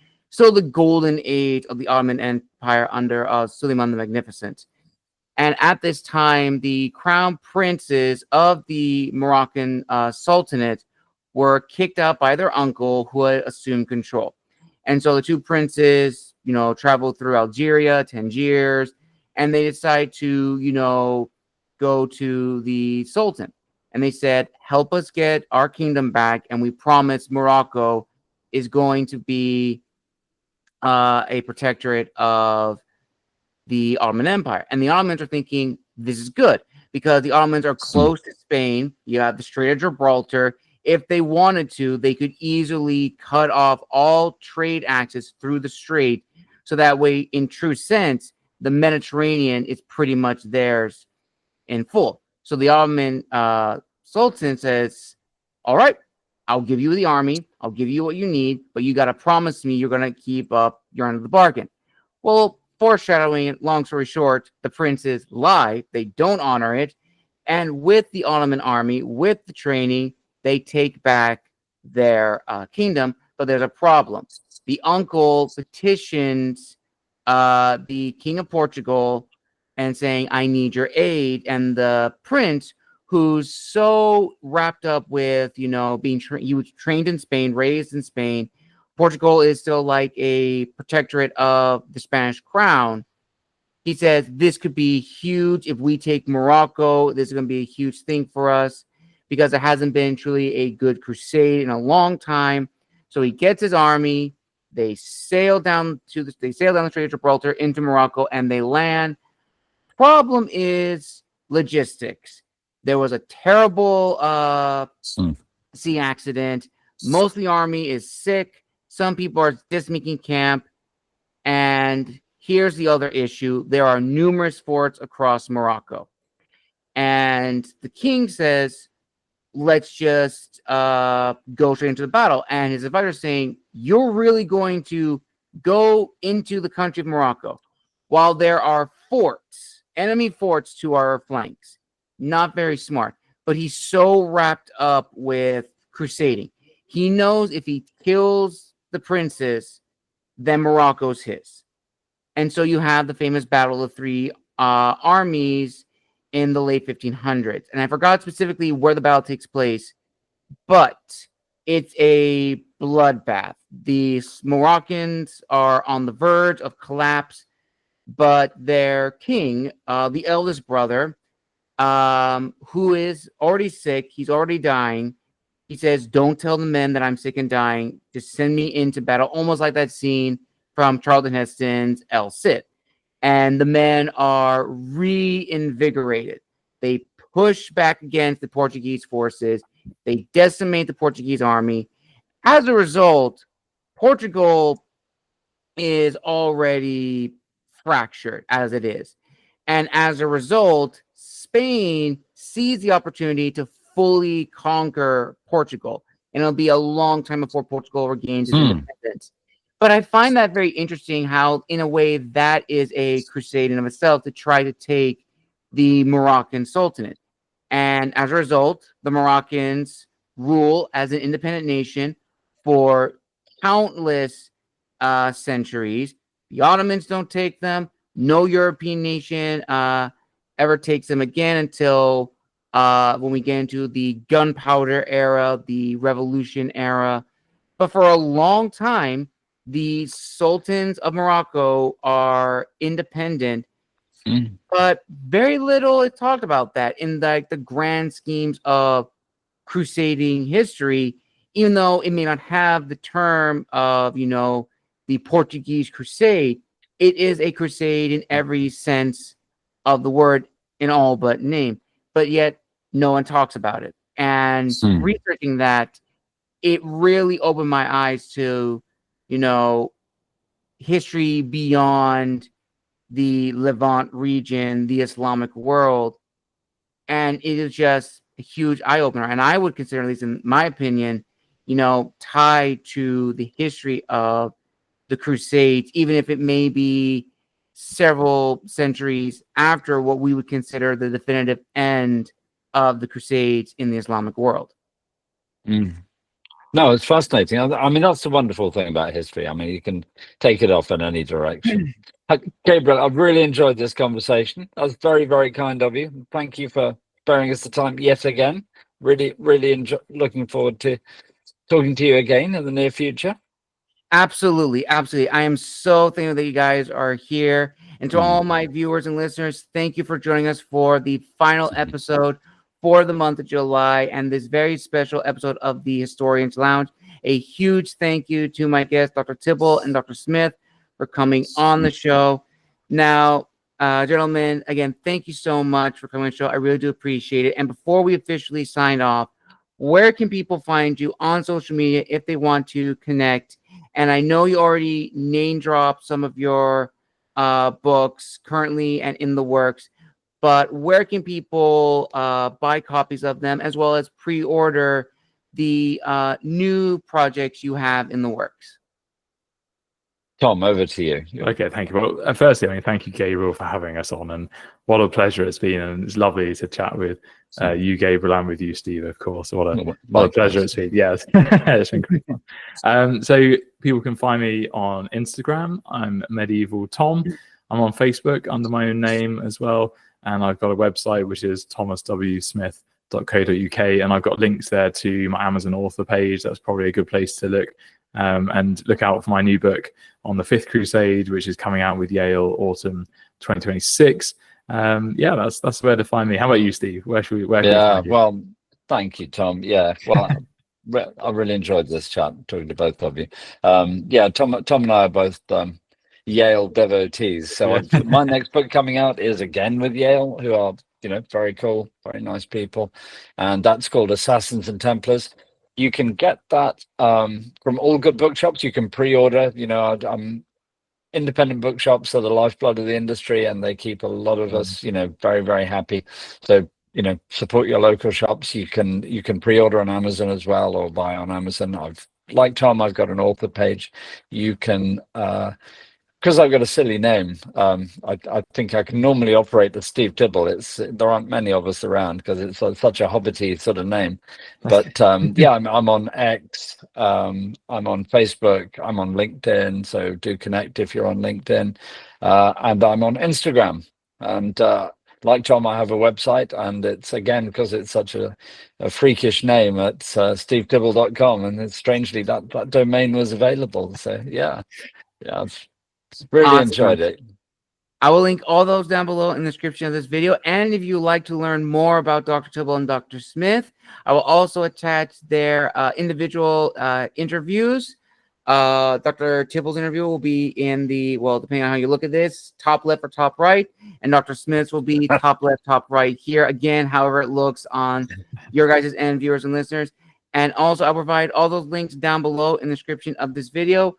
golden age of the Ottoman Empire under Suleiman the Magnificent. And at this time, the crown princes of the Moroccan Sultanate were kicked out by their uncle, who had assumed control. And so the two princes, traveled through Algeria, Tangiers, and they decide to, go to the Sultan. And they said, help us get our kingdom back, and we promise Morocco is going to be a protectorate of the Ottoman Empire. And the Ottomans are thinking, this is good, because the Ottomans are close to Spain. You have the Strait of Gibraltar. If they wanted to, they could easily cut off all trade access through the strait. So that way, in true sense, the Mediterranean is pretty much theirs in full. So the Ottoman Sultan says, all right, I'll give you the army. I'll give you what you need, but you got to promise me you're going to keep up your end of the bargain. Well, foreshadowing it, long story short, the princes lie. They don't honor it. And with the Ottoman army, with the training, they take back their kingdom. But there's a problem. The uncle petitions the king of Portugal and saying, I need your aid. And the prince, who's so wrapped up with, being he was trained in Spain, raised in Spain. Portugal is still like a protectorate of the Spanish crown. He says, this could be huge if we take Morocco. This is going to be a huge thing for us, because there hasn't been truly a good crusade in a long time. So he gets his army. They sail down the Strait of Gibraltar into Morocco, and they land. Problem is logistics. There was a terrible sea accident. Most of the army is sick. Some people are just making camp. And here's the other issue. There are numerous forts across Morocco. And the king says, let's just go straight into the battle. And his advisor is saying, you're really going to go into the country of Morocco while there are forts, enemy forts to our flanks. Not very smart. But he's so wrapped up with crusading. He knows if he kills the princes, then Morocco's his. And so you have the famous Battle of the Three Armies in the late 1500s. And I forgot specifically where the battle takes place, but it's a bloodbath. The Moroccans are on the verge of collapse, but their king, the eldest brother, who is already sick, he's already dying. He says, "Don't tell the men that I'm sick and dying. Just send me into battle," almost like that scene from Charlton Heston's El Cid. And the men are reinvigorated. They push back against the Portuguese forces. They decimate the Portuguese army. As a result, Portugal is already fractured as it is. And as a result, Spain sees the opportunity to fully conquer Portugal. And it'll be a long time before Portugal regains its independence. But I find that very interesting how, in a way, that is a crusade in of itself to try to take the Moroccan Sultanate. And as a result, the Moroccans rule as an independent nation for countless centuries. The Ottomans don't take them. No European nation ever takes them again until when we get into the gunpowder era, the revolution era. But for a long time, the sultans of Morocco are independent, but very little is talked about that in the grand schemes of crusading history, even though it may not have the term of, the Portuguese crusade. It is a crusade in every sense of the word, in all but name, but yet no one talks about it. And researching that, it really opened my eyes to history beyond the Levant region, the Islamic world. And it is just a huge eye opener. And I would consider, at least in my opinion, tied to the history of the Crusades, even if it may be several centuries after what we would consider the definitive end of the Crusades in the Islamic world. No, it's fascinating. I mean, that's the wonderful thing about history. I mean, you can take it off in any direction. Gabriel, I've really enjoyed this conversation. That was very, very kind of you. Thank you for sparing us the time yet again. Really, really looking forward to talking to you again in the near future. Absolutely. Absolutely. I am so thankful that you guys are here. And to all my viewers and listeners, thank you for joining us for the final episode for the month of July and this very special episode of the Historians Lounge. A huge thank you to my guests, Dr. Tibble and Dr. Smith, for coming on the show. Now, gentlemen, again, thank you so much for coming on the show. I really do appreciate it. And before we officially sign off, where can people find you on social media if they want to connect? And I know you already name dropped some of your books currently and in the works, but where can people buy copies of them as well as pre-order the new projects you have in the works? Tom, over to you. Okay, thank you. Well, firstly, thank you, Gabriel, for having us on, and what a pleasure it's been, and it's lovely to chat with you, Gabriel, and with you, Steve, of course. What a pleasure it's been. Yes, it's been great fun. So people can find me on Instagram. I'm Medieval Tom. I'm on Facebook under my own name as well, and I've got a website which is thomaswsmith.co.uk, and I've got links there to my Amazon author page. That's probably a good place to look. And look out for my new book on the Fifth Crusade, which is coming out with Yale autumn 2026. That's where to find me. How about you, Steve? Where can we find you? Well, thank you, Tom. Yeah, well, I really enjoyed this chat talking to both of you. Tom and I are both Yale devotees. So my next book coming out is again with Yale, who are very cool, very nice people, and that's called Assassins and Templars. You can get that from all good bookshops. You can pre-order. Independent bookshops are the lifeblood of the industry, and they keep a lot of us, very, very happy. So, support your local shops. You can pre-order on Amazon as well, or buy on Amazon. Like Tom, I've got an author page. You can. Because I've got a silly name, I think I can normally operate the Steve Tibble. There aren't many of us around because it's such a hobbity sort of name. But I'm on X, I'm on Facebook, I'm on LinkedIn. So do connect if you're on LinkedIn, and I'm on Instagram. And like Tom, I have a website, and it's, again, because it's such a freakish name, it's stevetibble.com, and it's strangely that domain was available. So yeah, I've really enjoyed it. I will link all those down below in the description of this video. And if you like to learn more about Dr. Tibble and Dr. Smith, I will also attach their individual interviews. Dr. Tibble's interview will be in the, well, depending on how you look at this, top left or top right. And Dr. Smith's will be top left, top right here. Again, however it looks on your guys' end, viewers and listeners. And also, I'll provide all those links down below in the description of this video.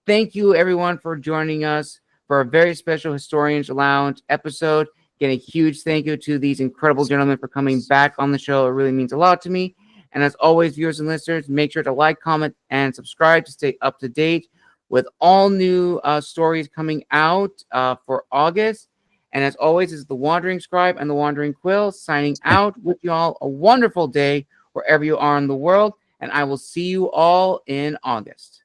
Thank you, everyone, for joining us for a very special Historians Lounge episode. Again, a huge thank you to these incredible gentlemen for coming back on the show. It really means a lot to me. And as always, viewers and listeners, make sure to like, comment, and subscribe to stay up to date with all new stories coming out for August. And as always, this is the Wandering Scribe and the Wandering Quill signing out. With you all a wonderful day wherever you are in the world. And I will see you all in August.